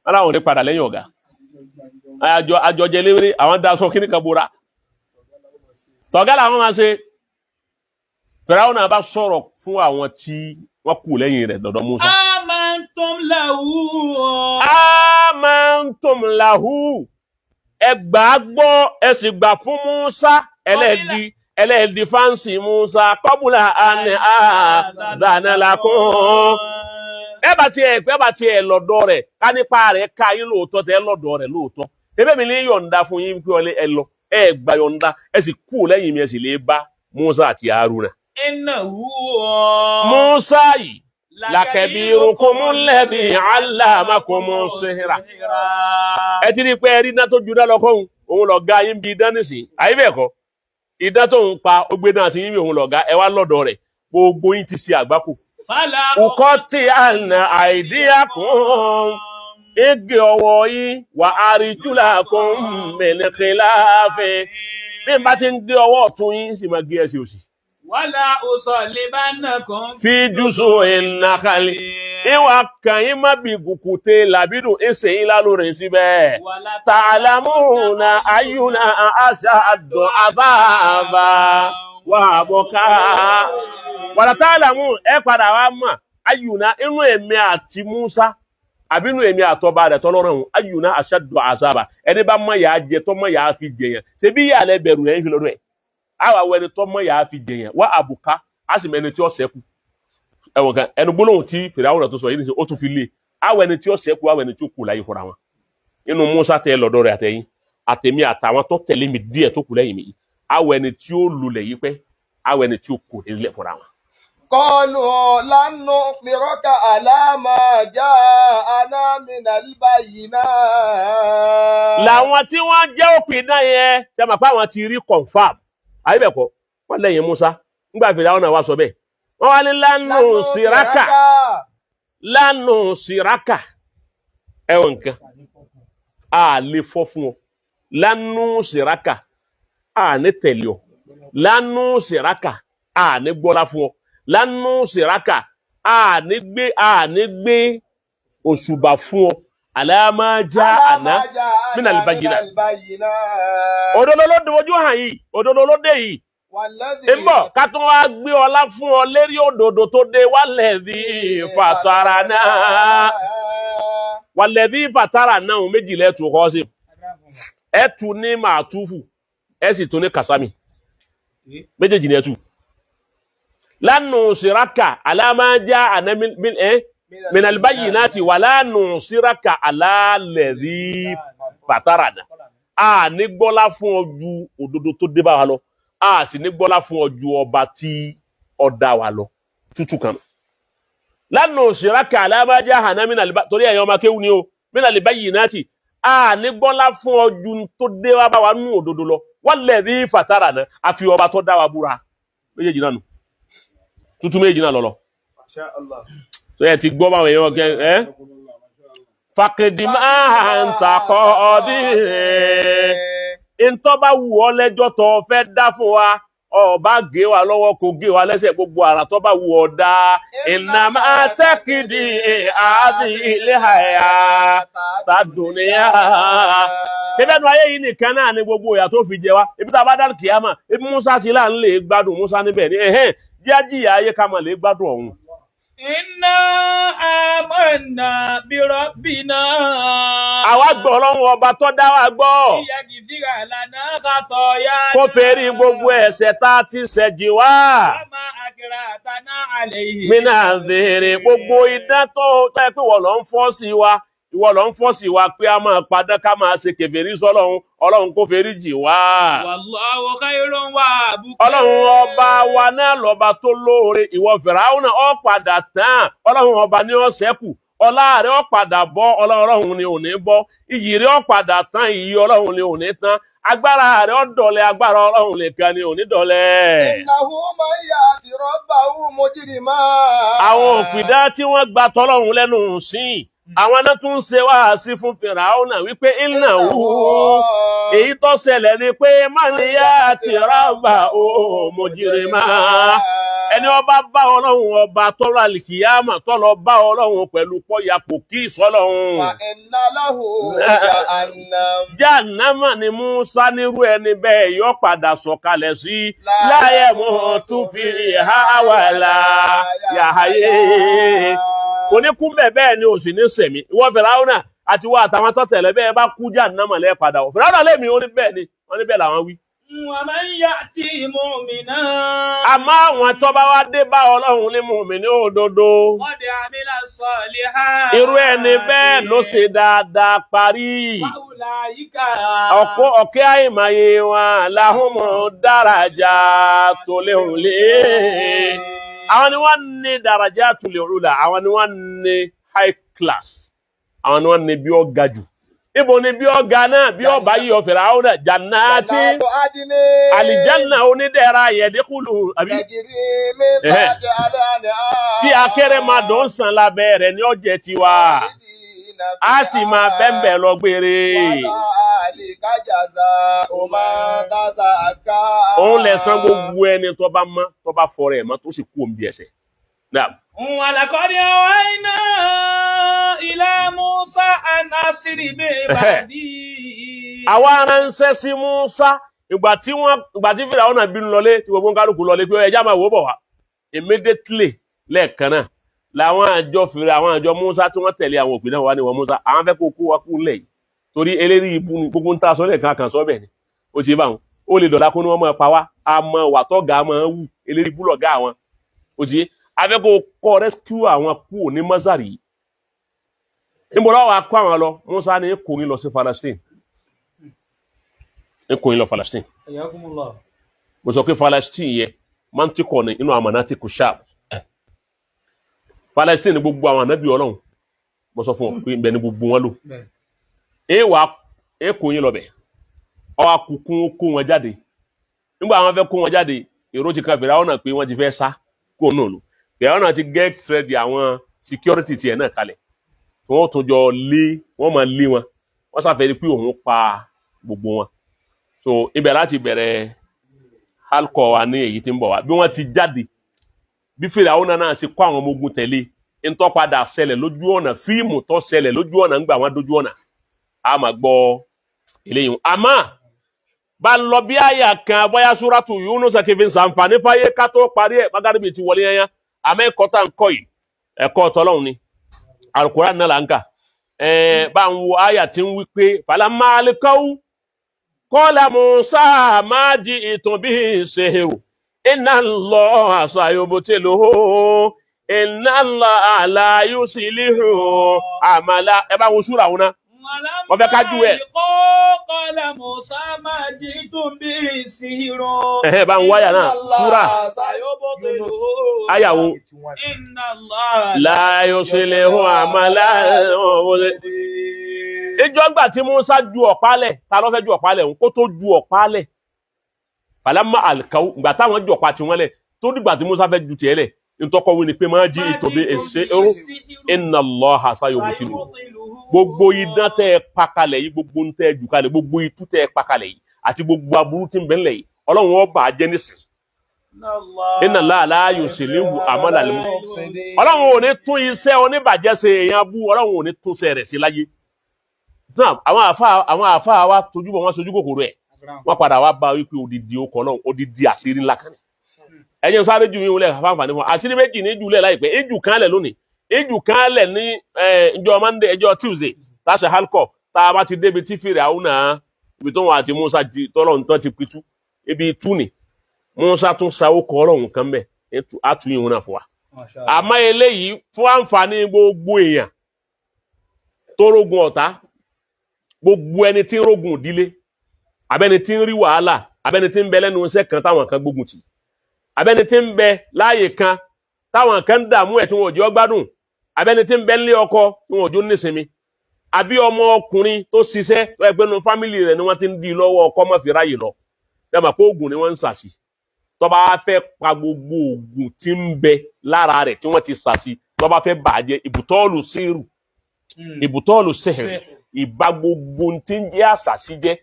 Speaker 2: Aláwọn ní padà lẹ́yìn ọ̀gá. Àjọjẹ léwéré àwọn daṣọ kíní kan bóra. Tọ̀gá làwọn máa ṣe. Fìràwọ̀ náà bá sọ̀rọ̀ fún àwọn tí wọ́n kú lẹ́yìn rẹ̀ dọ̀dọ̀ Musa. Amantum lahu. Ẹ gbà gbọ́ ẹ sì gbà fún Musa ẹlẹ́ẹ̀dì fáǹsì Musa qabla an adana lakum. Ẹ bá tiẹ̀ lọ́dọ̀ rẹ̀ ká nípa rẹ̀ ká yín lóòótọ́ tẹ́ lọ́dọ̀ rẹ̀ lóòótọ́. Ebe mi ní yọ̀ǹda fún yín pé ẹ lọ ẹ gbà yọ̀ǹda ẹ sì kú lẹ́yìn mi ẹ sì lè bá Musa àti Haruna. Musa yìí lakabirukumul ladhi allamakumus sihra. Ẹ ti rí pé ẹ rí iná tó juná lọ kọ́hún òun lọ̀gá yín bí idán nìsín àyè bẹ́ẹ̀ kọ́ idán tó ń pa ó gbé náà ti yín bí òun lọ̀gá ẹ wá lọ́dọ̀ rẹ̀ gbogbo yín ti ṣe àgbákò. Uqatti'anna aydiyakum igi ọwọ́ yín wa arjulakum min khilafin bí n bá ti ń gbé ọwọ́ ọ̀tún yín sì máa gé ẹsẹ̀ òsì.
Speaker 1: Wala usallibannakum
Speaker 2: fi juzu'in nakhli. Ìwà kan yín má bí gùkùté làbídùn ẹsẹ̀ yín lálórin síbẹ̀. Ta'lamuna ayyuna ashaddu 'adhaban wa abqa. Wala ta'lamun ẹ padà wá mọ̀ ayyuna inú èmi àti Musa àbínú èmi àtọba rẹ̀ tọ́lọ́run ayyuna ashaddu 'adhaban. Ẹni bá mọ̀ yà á jẹ tó mọ̀ yà á fi jẹyàn. Ṣé bí yà lẹ bẹ̀rù yẹn fi lọ́dọ̀ ẹ̀? Àwa wẹni tó mọ̀ yà á fi jẹyàn wá àbùká á sì mẹ́ni tí ó ṣẹ́kù. Ẹ̀wọ̀n kan ẹnu gbólóhùn tí Fìràwọ̀ náà tó sọ yìí ní ó tún fi lé àwa ẹni tí ó ṣẹ́kù àwa ẹni tí ó kù láyé fúnra wọn. Inú Musa tẹ lọ́dọ̀ rẹ̀ àtẹ̀yìn àtẹ̀mí àtàwọn tó tẹ̀lé mi díẹ̀ tó kù lẹ́yìn mi yìí àwa ẹni tí ó lulẹ̀ yìí pẹ́ àwa ẹni tí ó kù nílẹ̀ fúnra wọn.
Speaker 3: Qalu lan nu'thiraka ala ma ja'ana minal bayyinat.
Speaker 2: Làwọn tí wọ́n jẹ́ òpin náà yẹn tẹ́ mọ̀ pé àwọn ti rí confam àyè bẹ̀ kọ́ wọ́n lẹ́yìn Musa nígbà Fìràwọ̀ náà wá sọ bẹ́ẹ̀ wọ́n wá ní lánù síraka ẹ̀wọ̀n nǹkan a lè fọ́ fún ọ lánú síraka a ní tẹ̀lé ọ lánú síraka a ní gbọ́lá fún ọ lánú síraka a ní gbé òṣùbà fún ọ alama ja'ana min al-bayyinat òdodo ló dojú hàn yìí òdodo ló dé yìí ìbọ̀ ká tún wá gbé ọlá fún ọ lérí òdodo tó dé walladhi fatarana méjì lẹ́tù kọ́ sí ẹ tún ní màtúfù ẹ sì tún ní kàsámì méjèèjì ní ẹ tún lánù síraka alama ja'ana min al-bayyinati wala nusiraka ala alladhi fatarana a ní gbọ́lá fún ọ ju òdodo tó dé bá wa lọ a sì ní gbọ́lá fún ọ ju ọba tí ó dá wa lọ tútù kan la nusiraka ala ma jahana min torí ẹ̀yin ọmọ kéwú ni o min al-bayyinati a ní gbọ́lá fún ọ ju tó dé wá bá wa nú òdodo lọ walladhi fatarana àfi ọba tó dá wa búra méjèèjì náà nù tútù méjèèjì náà lọ́lọ́ so ẹ ti gbọ́ báwọn èèyàn kẹ́ fàkìdìmá àǹtàkọ́ ọdún ìntọ́ bá wù ọ́ lẹ́jọ́ tó fẹ́ dá fún wa ọba gé wa lọ́wọ́ kò gé wa lẹ́sẹ̀ gbogbo àrà tó bá wù ọ́ dá ìnàmá tẹ́kìdì àádì ilé àyà tàdùnìyà tẹ́bẹ̀nu ayé yìí nìkan náà ni gbogbo ìyà tó fi jẹ wá ibi tá a bá dá kìámà ibi Musa ti là ń lè gbádùn Musa níbẹ̀ ni jájíyà ayé ká mà lè gbádùn ọ̀hún.
Speaker 1: Inna amanna bi rabbina.
Speaker 2: Àwa gbọ́ Ọlọ́run ọba tó dá wa gbọ́.
Speaker 1: Yaghfira lana khataayana.
Speaker 2: Kó fèrí gbogbo ẹ̀ṣẹ̀ tá a ti ṣẹ̀ jì wá.
Speaker 1: Wama akratana alayhi.
Speaker 2: Mina zèrè gbogbo idán tó tẹ́ pé wọ́n lọ ń fọ́ sí wa. Ìwọ lọ ń fọ́ sí wa pé a máa padà ká máa ṣe kèfèrí sọ́lọ́run. Ọlọ́run kó fèrí jì wá.
Speaker 1: Wallahu khairun wa abqa.
Speaker 2: Ọlọ́run ọba wa náà lọ́ba tó lóore. Ìwọ Fìràúnà ó padà tán. Ọlọ́run ọba ni ó ṣẹ́kù. Ọlá rẹ̀ ó padà bọ́. Ọlọ́run ni ò ní bọ́. Iyì rẹ̀ ó padà tán. Iyì Ọlọ́run ni ò ní tán. Agbára rẹ̀ ó dọ̀lẹ́. Agbára Ọlọ́run nìkan ni ò ní dọ̀lẹ́.
Speaker 3: Innahu man ya'ti rabbahu mujrima.
Speaker 2: Àwọn òpìdá tí wọ́n gba tọ́lọ́run lẹ́nu sìn. Àwọn náà tún ṣe wáàsí fún Fìràúnà wípé innahu èyí tó ṣẹlẹ̀ ni pé man ya'ti rabbahu mujrima. Ẹni ọba bá Ọlọ́run ọba tọ́lọ́ àlìkìyámà tọ́lọ́ bá Ọlọ́run pẹ̀lú pọ́yàpò kí ìsọ́lọ́run.
Speaker 3: Wa inna lahu jahannam.
Speaker 2: Jahannama ni Musa nírú ẹni bẹ́ẹ̀ yóò padà sọ̀kalẹ̀ sí la yamutu fiha wala yahya. Oníkú bẹ́ẹ̀ ni ò sì ní sẹ̀mí. Ìwọ Fìràúnà àti wọ́n àtàwọn tó tẹ̀lé bẹ́ẹ̀ bá kú Jahannama lẹ́ padà wọ̀. Fìràúnà lèmi ó ní bẹ́ẹ̀ ni wọ́n ní bẹ́ẹ̀ làwọn wí.
Speaker 1: Wa man ya'ti mu'minan.
Speaker 2: Àmọ́ àwọn tó bá wá dé bá Ọlọ́run ní mùmínì òdodo.
Speaker 1: Qad amila salihat.
Speaker 2: Irú ẹni bẹ́ẹ̀ ló ṣe dáadáa parí.
Speaker 1: Wa ulaika.
Speaker 2: Ọ̀kẹ́ àìmọye wọn lahumu darajatul ula. Àwọn ni wọ́n ní darajatul ula. Àwọn ni wọ́n ní high class. Àwọn ni wọ́n ní bí ó ga jù. Ibo ni bí ó ga náà bí ó bá yí ọ Fìràúnà jannati àlìjánà onídẹ̀ra yẹ̀dẹ́kùlù àbí. Tí akérèmọdò ń sàn lábẹ́ rẹ̀ ní ọ̀jẹ̀ tiwa. A sì máa bẹ́ẹ̀ lọ gbére. Òun lẹ̀san gbogbo ẹni tó bá mọ́ tó bá fọrẹ ẹ̀ mọ́ tó sì kú òun bí ẹsẹ̀.
Speaker 1: Wa laqad awhayna ila Musa an asri bi ibadi.
Speaker 2: Àwa ránṣẹ́ sí Musa ìgbà tí Fìràúnà bínú lọlé tí gbogbo ń kálukú lọlé pé ẹjá máa wò bọ̀ wá. Immediately lẹ́ẹ̀kan náà làwọn àjọ Musa tí wọ́n tẹ̀lé àwọn òpin náà wá ní wọn Musa àwọn fẹ́ kó kó wa kú lẹ̀ yìí torí eléri ibu ni gbogbo ń ta sọ́lẹ̀ kan sọ́ bẹ̀ ni ó ti bá wọn ó lè dọ̀la kó ní wọ́n máa pa wá àmọ́ wàtọ́gà máa wù eléri ibú lọ̀gá àwọn ó ti afẹ́ kó kọ́ rescue àwọn kú ní Mọ́sárì níbo lọ́wọ́ akọ́ àwọn lọ Musa ní kò ní lọ sí Palestine kò ní lọ Palestine mo sọ pé Palestine yẹ máa ń tí kọ́ ní inú àmàna tí kò ṣáà Palestine gbogbo àwọn ànábì Ọlọ́run mo sọ fún ọ pé ibẹ̀ ni gbogbo wọn lò kò yín lọ́bẹ̀ ọwọ́ kúkún kó wọn jáde nígbà àwọn fẹ́ kó wọn jáde èrò ti kan Fìràúnà pé wọ́n ti fẹ́ sá kó náà lò Fìràúnà ti get ready àwọn security tiẹ̀ náà kalẹ̀ wọ́n tún jọ lé wọ́n máa lé wọn wọ́n sáfẹ́ rí pé òun pa gbogbo wọn. So ibẹ̀ láti bẹ̀rẹ̀ halkọ wa ní èyí tí ń bọ̀ wá bí wọ́n ti jáde bí Fíráúnà náà ṣe kó àwọn ọmọ ogun tẹ̀lé ntọ́ padà ṣẹlẹ̀ lójú ọ̀nà fíìmù tó ṣẹlẹ̀ lójú ọ̀nà ńgbà wọn dójú ọ̀nà a máa gbọ́ eléyìí. àmọ́ bá ń lọ bí àyà kan bóyá Suratu Yunus kẹfì sàǹfààní fáyé ká tó parí ẹ̀ Magaribi ti wọlé yẹn àmọ́ ẹ̀kọ́ tá ń kọ́ yìí ẹ̀kọ́ tọ́lọ́run ni Al-Qur'an náà là ń kà bá ń wo àyà tí ń wí pé falamma alqaw qala Musa ma ji'tum bihi sihrun inna Allaha sayubtiluhu inna Allaha la yuslihu amala. ẹ bá wo súra wọn náà wọ́n fẹ́ kájú ẹ̀.
Speaker 1: Qala Musa ma ji'tum bihi sihrun.
Speaker 2: bá ń wáyà náà súra ayàwó
Speaker 1: Inna Allaha
Speaker 2: la yuslihu amala. ìjọ ńgbà tí Musa ju ọ̀pá lẹ̀ ta ló fẹ́ ju ọ̀pá lẹ̀ òun kó tó ju ọ̀pá lẹ̀ falamma alqaw ìgbà táwọn ju ọ̀pá tiwọn lẹ̀ tó dìgbà tí Musa fẹ́ ju tiẹ̀ lẹ̀ ntọ́kọ̀wé ni pé máa jí ìtòbí ẹ̀ṣẹ́ ẹ̀rọ inna Allaha sayubtiluhu. gbogbo idán tẹ́ ẹ pakalẹ̀ yìí gbogbo ń tẹ́ ẹ jù kalẹ̀ gbogbo itú tẹ́ ẹ pakalẹ̀ yìí àti gbogbo aburú tí ń bẹ ńlẹ̀ yìí Ọlọ́run ó bà á jẹ́ nísìn. inna Allaha la yuslihu amala al-mufsidin. Ọlọ́run ò ní tún iṣẹ́ oníbàjẹ́ ṣe èèyàn bú Ọlọ́run ò ní tún iṣẹ́ rẹ̀ sí láyé. náà àwọn àfáà wa tójú bọ̀ wọ́n sojú kòkòrò ẹ̀ wọ́n padà wá bá wípé odidi okọ̀ náà odidi àṣírí ńlá kan ní. ẹ̀yin sáré ju yín lẹ̀ fáfàní fún àṣírí méjì ní jùlẹ̀ láìpẹ́ ìjù kan lẹ̀ lónìí ìjù kan lẹ̀ ní ìjọ Monday ìjọ Tuesday láṣẹ halkọ tá a bá ti débi tí Fíráúnà ibi tó wọn àti Musa tọ́lọ̀ nǹkan ti pitú ibi tú ni Musa tún sáwó kọ́ Ọlọ́run kan bẹ̀ àtúnyìn wọn náà fún wa. àmọ́ eléyìí fún àǹfààní gbogbo èèyàn tó rógun ọ̀tá gbogbo ẹni tí ń rógun òdílé abẹ́ni tí ń rí wàhálà abẹ́ni tí ń bẹ lẹ́nu iṣẹ́ kan táwọn kan gbógun tì abẹ́ni tí ń bẹ láàyè kan táwọn kan ń dààmú ẹ̀ tí wọn ò jẹ́ ọgbádùn abẹ́ni tí ń bẹ nílé ọkọ tí wọn ò jó nísinmi àbí ọmọ ọkùnrin tó ṣiṣẹ́ tó ẹgbẹ́ nu fámìlì rẹ̀ ni wọ́n ti ń di lọ́wọ́ ọkọ mọ́ fi ráyè lọ dẹ́mà pé oògùn ni wọ́n ń sàṣì tó bá fẹ́ pa gbogbo oògùn tí ń bẹ lára rẹ̀ tí wọ́n ti sàṣì tó bá fẹ́ bàjẹ́ ìbùtọ́ọ̀lù sírù ìbùtọ́ọ̀lù sẹ́hẹ̀rì ìbá gbogbo tí ń jẹ́ àṣàṣì jẹ́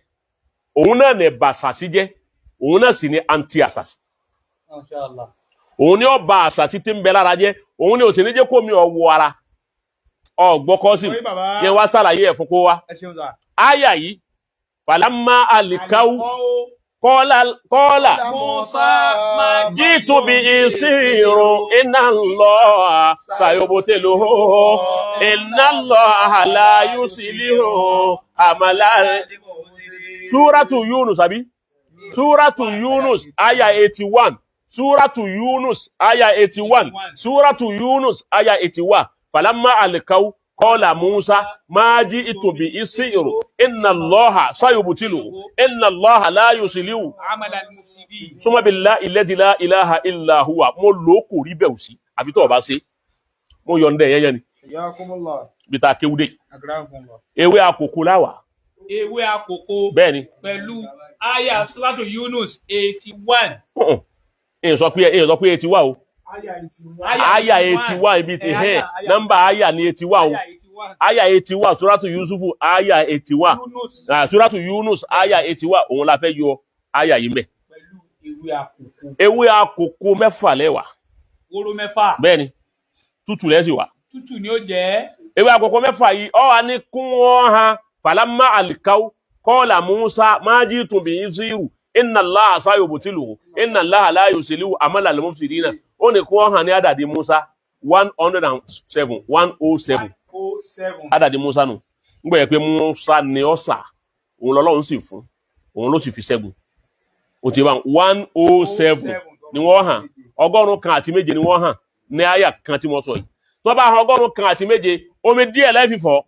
Speaker 2: òun náà ní ẹ̀bà àṣàṣì jẹ́ òun náà sì ní anti àṣàṣì òun ni ó ba àṣàṣì tí ń bẹ lára jẹ́ òun ni ò sì ní jẹ́ kó mi ọ̀wọ́ ara ọ̀gbọ́kọ́ sí yẹn wá sàlàyé ẹ̀ fún kó wá. áyà yìí falamma alqaw qala ji'tu bi sihrun inna Allaha sayubtiluhu inna Allaha la yuslihu amala. Suratu Yunus àbí Suratu Yunus aya 81 Suratu Yunus aya 81 Suratu Yunus aya 81 falamma alqaw qala Musa ma ji'tu bi sihrun inna Allaha sayubtiluhu inna Allaha la yuslihu
Speaker 1: amala al-mufsidin.
Speaker 2: summa billahi alladhi la ilaha illa huwa mo lo ko rí bẹ́ẹ̀ sí àbí tó bá ṣe mo yọ̀ǹda yẹn ni
Speaker 3: Yakumullah.
Speaker 2: bí ta kéwúdé ewé àkókò láwà
Speaker 1: ewé àkókò
Speaker 2: bẹ́ẹ̀ni
Speaker 1: pẹ̀lú aya Suratu Yunus 81.
Speaker 2: èyàn sọ pé 81 o aya 81 ibi ti nọ́mbà aya ni 81 o aya 81 Suratu Yusufu aya 81 Suratu Yunus aya 81 òun la fẹ́ yọ aya yìí mẹ́
Speaker 1: pẹ̀lú
Speaker 2: ewé àkókò mẹ́fà lẹ́wà
Speaker 1: wóró mẹ́fà
Speaker 2: bẹ́ẹ̀ni tútù lẹ́sì wà
Speaker 1: tútù ni ó jẹ́
Speaker 2: ewé àkókò mẹ́fà yìí ọ wà ní kún wọn ha falamma alqaw qala Musa ma ji'tu bi sihrun inna Allaha sayubtiluhu inna Allaha la yuslihu amala al-mufsidina ó ní kún wọn hàn ní àdàdì Musa 107 àdàdì Musa nù ngbọ́ yẹ pé Musa ni ọ̀sà òun lọ́lọ́run sì fún òun ló sì fi ṣẹ́gun ó ti bá 107 ni wọ́n hàn 107 ni wọ́n hàn ní àyà kan tí mo sọ yìí tó bá hàn 107 omi díẹ̀ lẹ́fìfọ́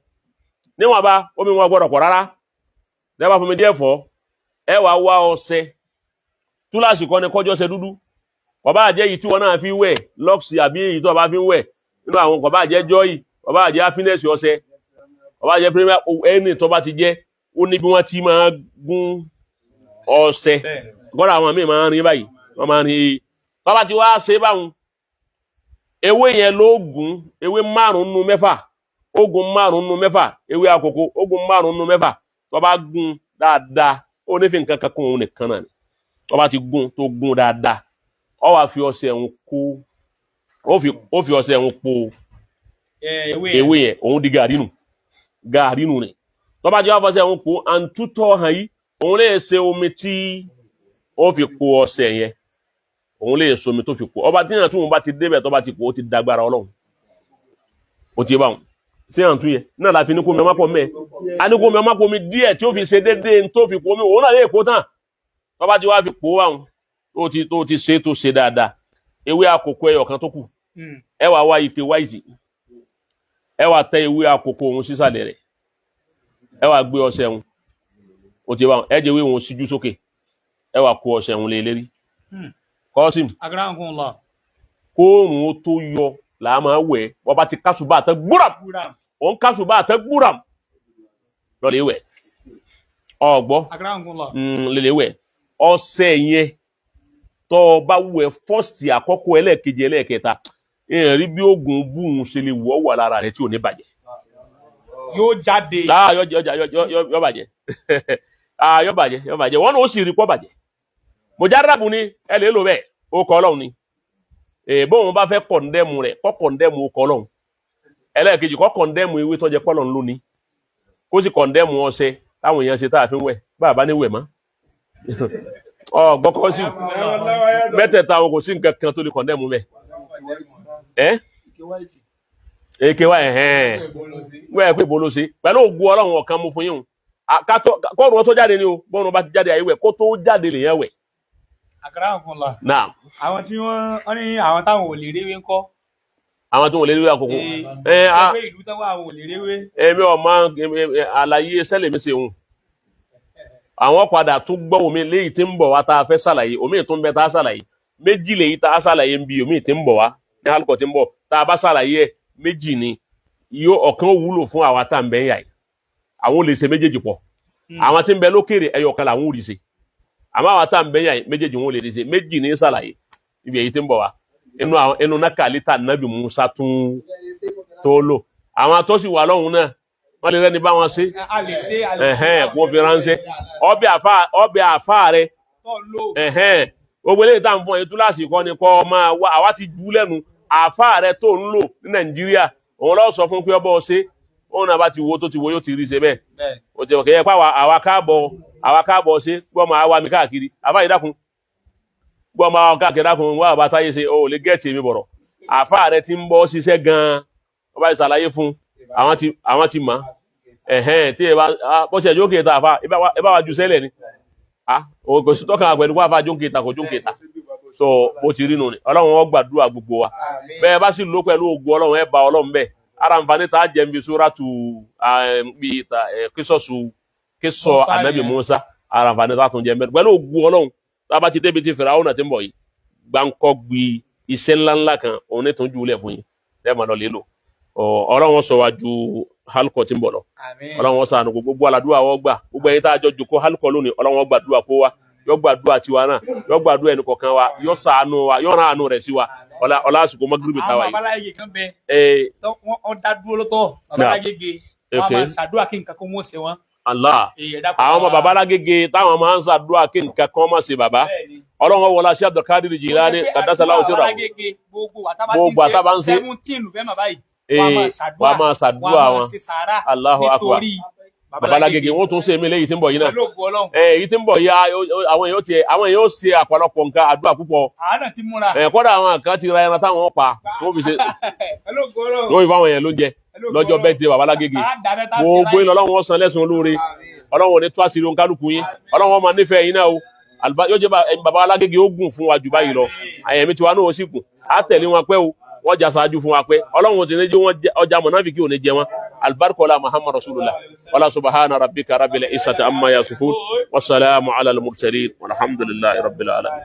Speaker 2: níwọ̀n bá omi wọn gbọ́dọ̀ pọ̀ rárá lẹ́bàá fún mi díẹ̀ fọ́ ẹ wàá wá ọṣẹ túláàsì kan ní kọjọ́ ṣe dúdú ọba àjẹ́ yìí tí wọn náà fi wẹ̀ lọ́ọ̀sì àbí èyí tó ọba fi ń wẹ̀ nínú àwọn ọba àjẹ́ joy ọba àjẹ́ happiness ọṣẹ ọba àjẹ́ premier ẹni tó bá ti jẹ́ ó ní bí wọ́n ti máa gún ọṣẹ gbọ́dọ̀ àwọn míì máa ń rin báyìí wọ́n máa ń rin bàbá tí wàá ṣe báwọn ewé yẹn ló gùn ewé 5 nínú 6 ogun márùn nínú mẹ́fà ewé àkókò ogun márùn nínú mẹ́fà tó bá gún dáadáa ó ní fi nǹkan kan kún òun nìkan náà ni tó bá ti gún tó gún dáadáa ó wá fi ọṣẹ ń kó ó fi ọṣẹ ń po ewé yẹn òun di gàrí nù ni tó bá jẹ́ wá fọṣẹ ń po àǹtútọ́ hàn yìí òun lè ṣe omi tí ó fi po ọṣẹ yẹn òun lè ṣe omi tó fi po ọba tí yàn tún bá ti débẹ̀ tó bá ti po ó ti dágbára Ọlọ́run ó ti bá wọn ṣé àǹtú yẹn náà la fi ní kó mi ọmọ pọ̀ mẹ́ a ní kó mi ọmọ pọ̀ mi díẹ̀ tí ó fi ṣe déédéé tó fi po mi òun náà lè po tán tó bá ti wá fi po àwọn tó ti ṣe tó ṣe dáadáa ewé àkókò ẹyọ kan tó kù ẹ wá wá ike wáìtì ẹ wá tẹ ewé àkókò òun sísàlẹ̀ rẹ̀ ẹ wá gbé ọṣẹ òun ó ti bá wọn ẹ jẹ́ ewé òun síjú sókè ẹ wá kó ọṣẹ òun lé lérí kọ́sìm kóòrùn ó tó yọ làá máa wẹ̀ wọ́n bá ti kásùbà àtẹ gbúram òun kásùbà àtẹ gbúram lọ́lẹ̀ wẹ̀ ọ̀gbọ́ lẹ́lẹ̀ wẹ̀ ọṣẹ yẹn tó bá wẹ̀ fọ́ọ̀sì àkọ́kọ́ ẹlẹ́ẹ̀kejì ẹlẹ́ẹ̀kẹta rí bí oògùn búhun ṣe lè wọ́ wà lára rẹ̀ tí ò ní bàjẹ́
Speaker 1: yóò jáde
Speaker 2: yóò bàjẹ́ yóò bàjẹ́ wọ́n náà ó sì rí pọ́ bàjẹ́ mọ̀járábù ni ẹ lè lò bẹ́ẹ̀ ó kọ́ Ọlọ́run ni bóun bá fẹ́ kọ̀ndẹ́mù rẹ̀ kọ́ kọ̀ndẹ́mù ó kọ́ Ọlọ́run ẹlẹ́ẹ̀kejì kọ́ kọ̀ndẹ́mù ewé tọ́jẹ́ pọ́lọ́n lónìí kó sì kọ̀ndẹ́mù ọṣẹ táwọn èèyàn ṣe táà fi wẹ̀ bàbá ní wẹ̀ mọ́ gbọ́kọ́ sí mẹ́tẹ̀ẹ̀ta wọn kò sí nǹkan kan tó lè kọ̀ndẹ́mù mẹ́ èké wá wẹ́ẹ̀ pé ìbò ló ṣe pẹ̀lú ògùn Ọlọ́run ọ̀kan mú fún yín kọ́ọ̀rùn tó jáde ní o bọ́ọ̀rùn bá ti jáde àyíwẹ̀ kó tó jáde lè yẹn wẹ̀.
Speaker 1: Àwọn tí wọ́n ní àwọn táwọn ò lè réwé ńkọ́.
Speaker 2: Àwọn tí wọ́n lè réwé àkókò.
Speaker 1: Ẹgbẹ́ ìlú táwọn àwọn ò lè réwé.
Speaker 2: Èmi ọmọ àlàyé sẹ́lẹ̀ mi ṣe òun. Àwọn padà tún gbọ́ omi léyìí tí ń bọ̀ wá tá a fẹ́ ṣàlàyé omi tó ń bẹ tá a ṣàlàyé méjì lèyí tá a ṣàlàyé ń bi omi tí ń bọ̀ wá ní alukọ̀ tí ń bọ̀ tá a bá ṣàlàyé ẹ̀ méjì ni yóò ọ̀kan wúlò fún àwa tá à ń bẹ yà yìí àwọn ò lè ṣe méjèèjì pọ̀ àwọn tí ń bẹ lókèrè ẹyọkan làwọn ò rí ṣe àmọ́ àwọn tá à ń bẹ yà yìí méjèèjì wọn ò lè rí ṣe méjì ní ṣàlàyé ibi èyí tí ń bọ̀ wá inú nákàlí tá Nábì Mùsá tún tó lò àwọn tó sì wà lọ́hùn náà wọ́n lè rẹ́ni bá wọn ṣe wọ́n fi ránṣẹ́ ọbẹ̀ àfáà rẹ gbogbo eléyìí tá à ń fún ẹ túláàsì kọ́ ni kọ́ máa wá àwa ti jù lẹ́nu àfáà rẹ tó ń lò ní Nàìjíríà òun lọ sọ fún pé ọbọ̀ ṣe òun náà bá ti wo tó ti wo yóò ti rí ṣe bẹ́ẹ̀ ó ti kẹ́yẹ pé àwa káàbọ̀ ṣe gbọ́ máa wá mi káàkiri àfáà ìdákun gbọ́ máa wá káàkiri dákun wá àbá táyé ṣe ó lè gẹ́ẹ̀tì mi bọ̀rọ̀ àfáà rẹ ti ń bọ́ ṣiṣẹ́ gan-an wọ́n bá ti ṣàlàyé fún àwọn ti mọ̀ tí ẹ bá bó ṣe jókè ta àfáà ẹ bá wa ju sẹ́lẹ̀ ni kò sí tọ́kàn àpẹẹrẹ wá àfáà jókè ta kò jókè ta so bó ti rí nù ni Ọlọ́run ó gbàdúrà gbogbo wa bẹ́ẹ̀ bá sì lò pẹ̀lú ògùn Ọlọ́run ẹ bá Ọlọ́run bẹ́ẹ̀ ara nfààní tá a jẹ́ nbí suratu bí kísọ̀ Ànábì Mùsá ara nfààní tá a tún jẹ́ mbẹ́ pẹ̀lú ògùn Ọlọ́run tá a bá ti débi ti Fíráúnà tí ń bọ̀ yìí gbáǹkọ́ gbi iṣẹ́ ńláńlá kan òun ní tún jùlẹ̀ fún yín ẹ máa lọ lè lò Ọlọ́run sọ wá ju halkọ tí ń bọ̀ lọ Ọlọ́run ṣàánú gbogbo aládùúgbò àwọn gbà gbogbo ẹ̀yin tá a jọ jòkó halkọ lónìí Ọlọ́run gbàdúrà kó wa yọ gbàdúrà tiwa náà yọ gbàdúrà ẹnì kọ̀ọ̀kan wa yọ ṣàánú wa yọ ràn àánú rẹ̀ sí wa ọlá àsìkò mọ́gírìbì táwa yìí.
Speaker 1: àwọn babaláyé kan bẹ wọ́n dá dúró lọ́tọ̀ babaláyé wọ́n máa ṣàdúrà kí nǹkan kan mọ̀ ṣe wọ́n.
Speaker 2: Allah àwọn ọmọ babalágége táwọn máa ń ṣàdúrà kí nǹkan kan mọ̀ ṣe bàbá Ọlọ́run wọlá sí Abdulkadir Jilani kàdásálà òsì rà gbogbo àtàbà ń ṣe wọ́n máa ṣàdúrà wọn Allahu Akbar babalágége wọ́n tún ṣe mí léyìí tí ń bọ̀ yìí náà èyí tí ń bọ̀ yìí àwọn èèyàn ó ṣe àpọ̀lọpọ̀ nǹkan àdúrà púpọ̀ kọ́dà àwọn kan ti ra ẹran táwọn pa wọ́n fi ṣe wọ́n fi fáwọn èèyàn ló jẹ lọ́jọ́ bẹ́ẹ̀dẹ̀ babalágége gbogbo yín Ọlọ́run san lẹ́san olóore Ọlọ́run ní tó àṣírí oníkálukú yín Ọlọ́run máa nífẹ̀ẹ́ yín náà o yóò jẹ́ babalágége ó gùn fún wa jù báyìí lọ àyẹ̀mí tiwa náà ó sì gùn á tẹ̀lé wọn pẹ́ o wọ́n jà sáájú fún wa pé Ọlọ́run ti ní jẹ́ wọ́n ọjà mọ̀nàfíkì ò ní jẹ wọn albarkola Muhammad rasulullah wala subhana rabbika rabbil izzati amma yasifun wassalamu ala al-mursalin walhamdulillahi rabbil alamin.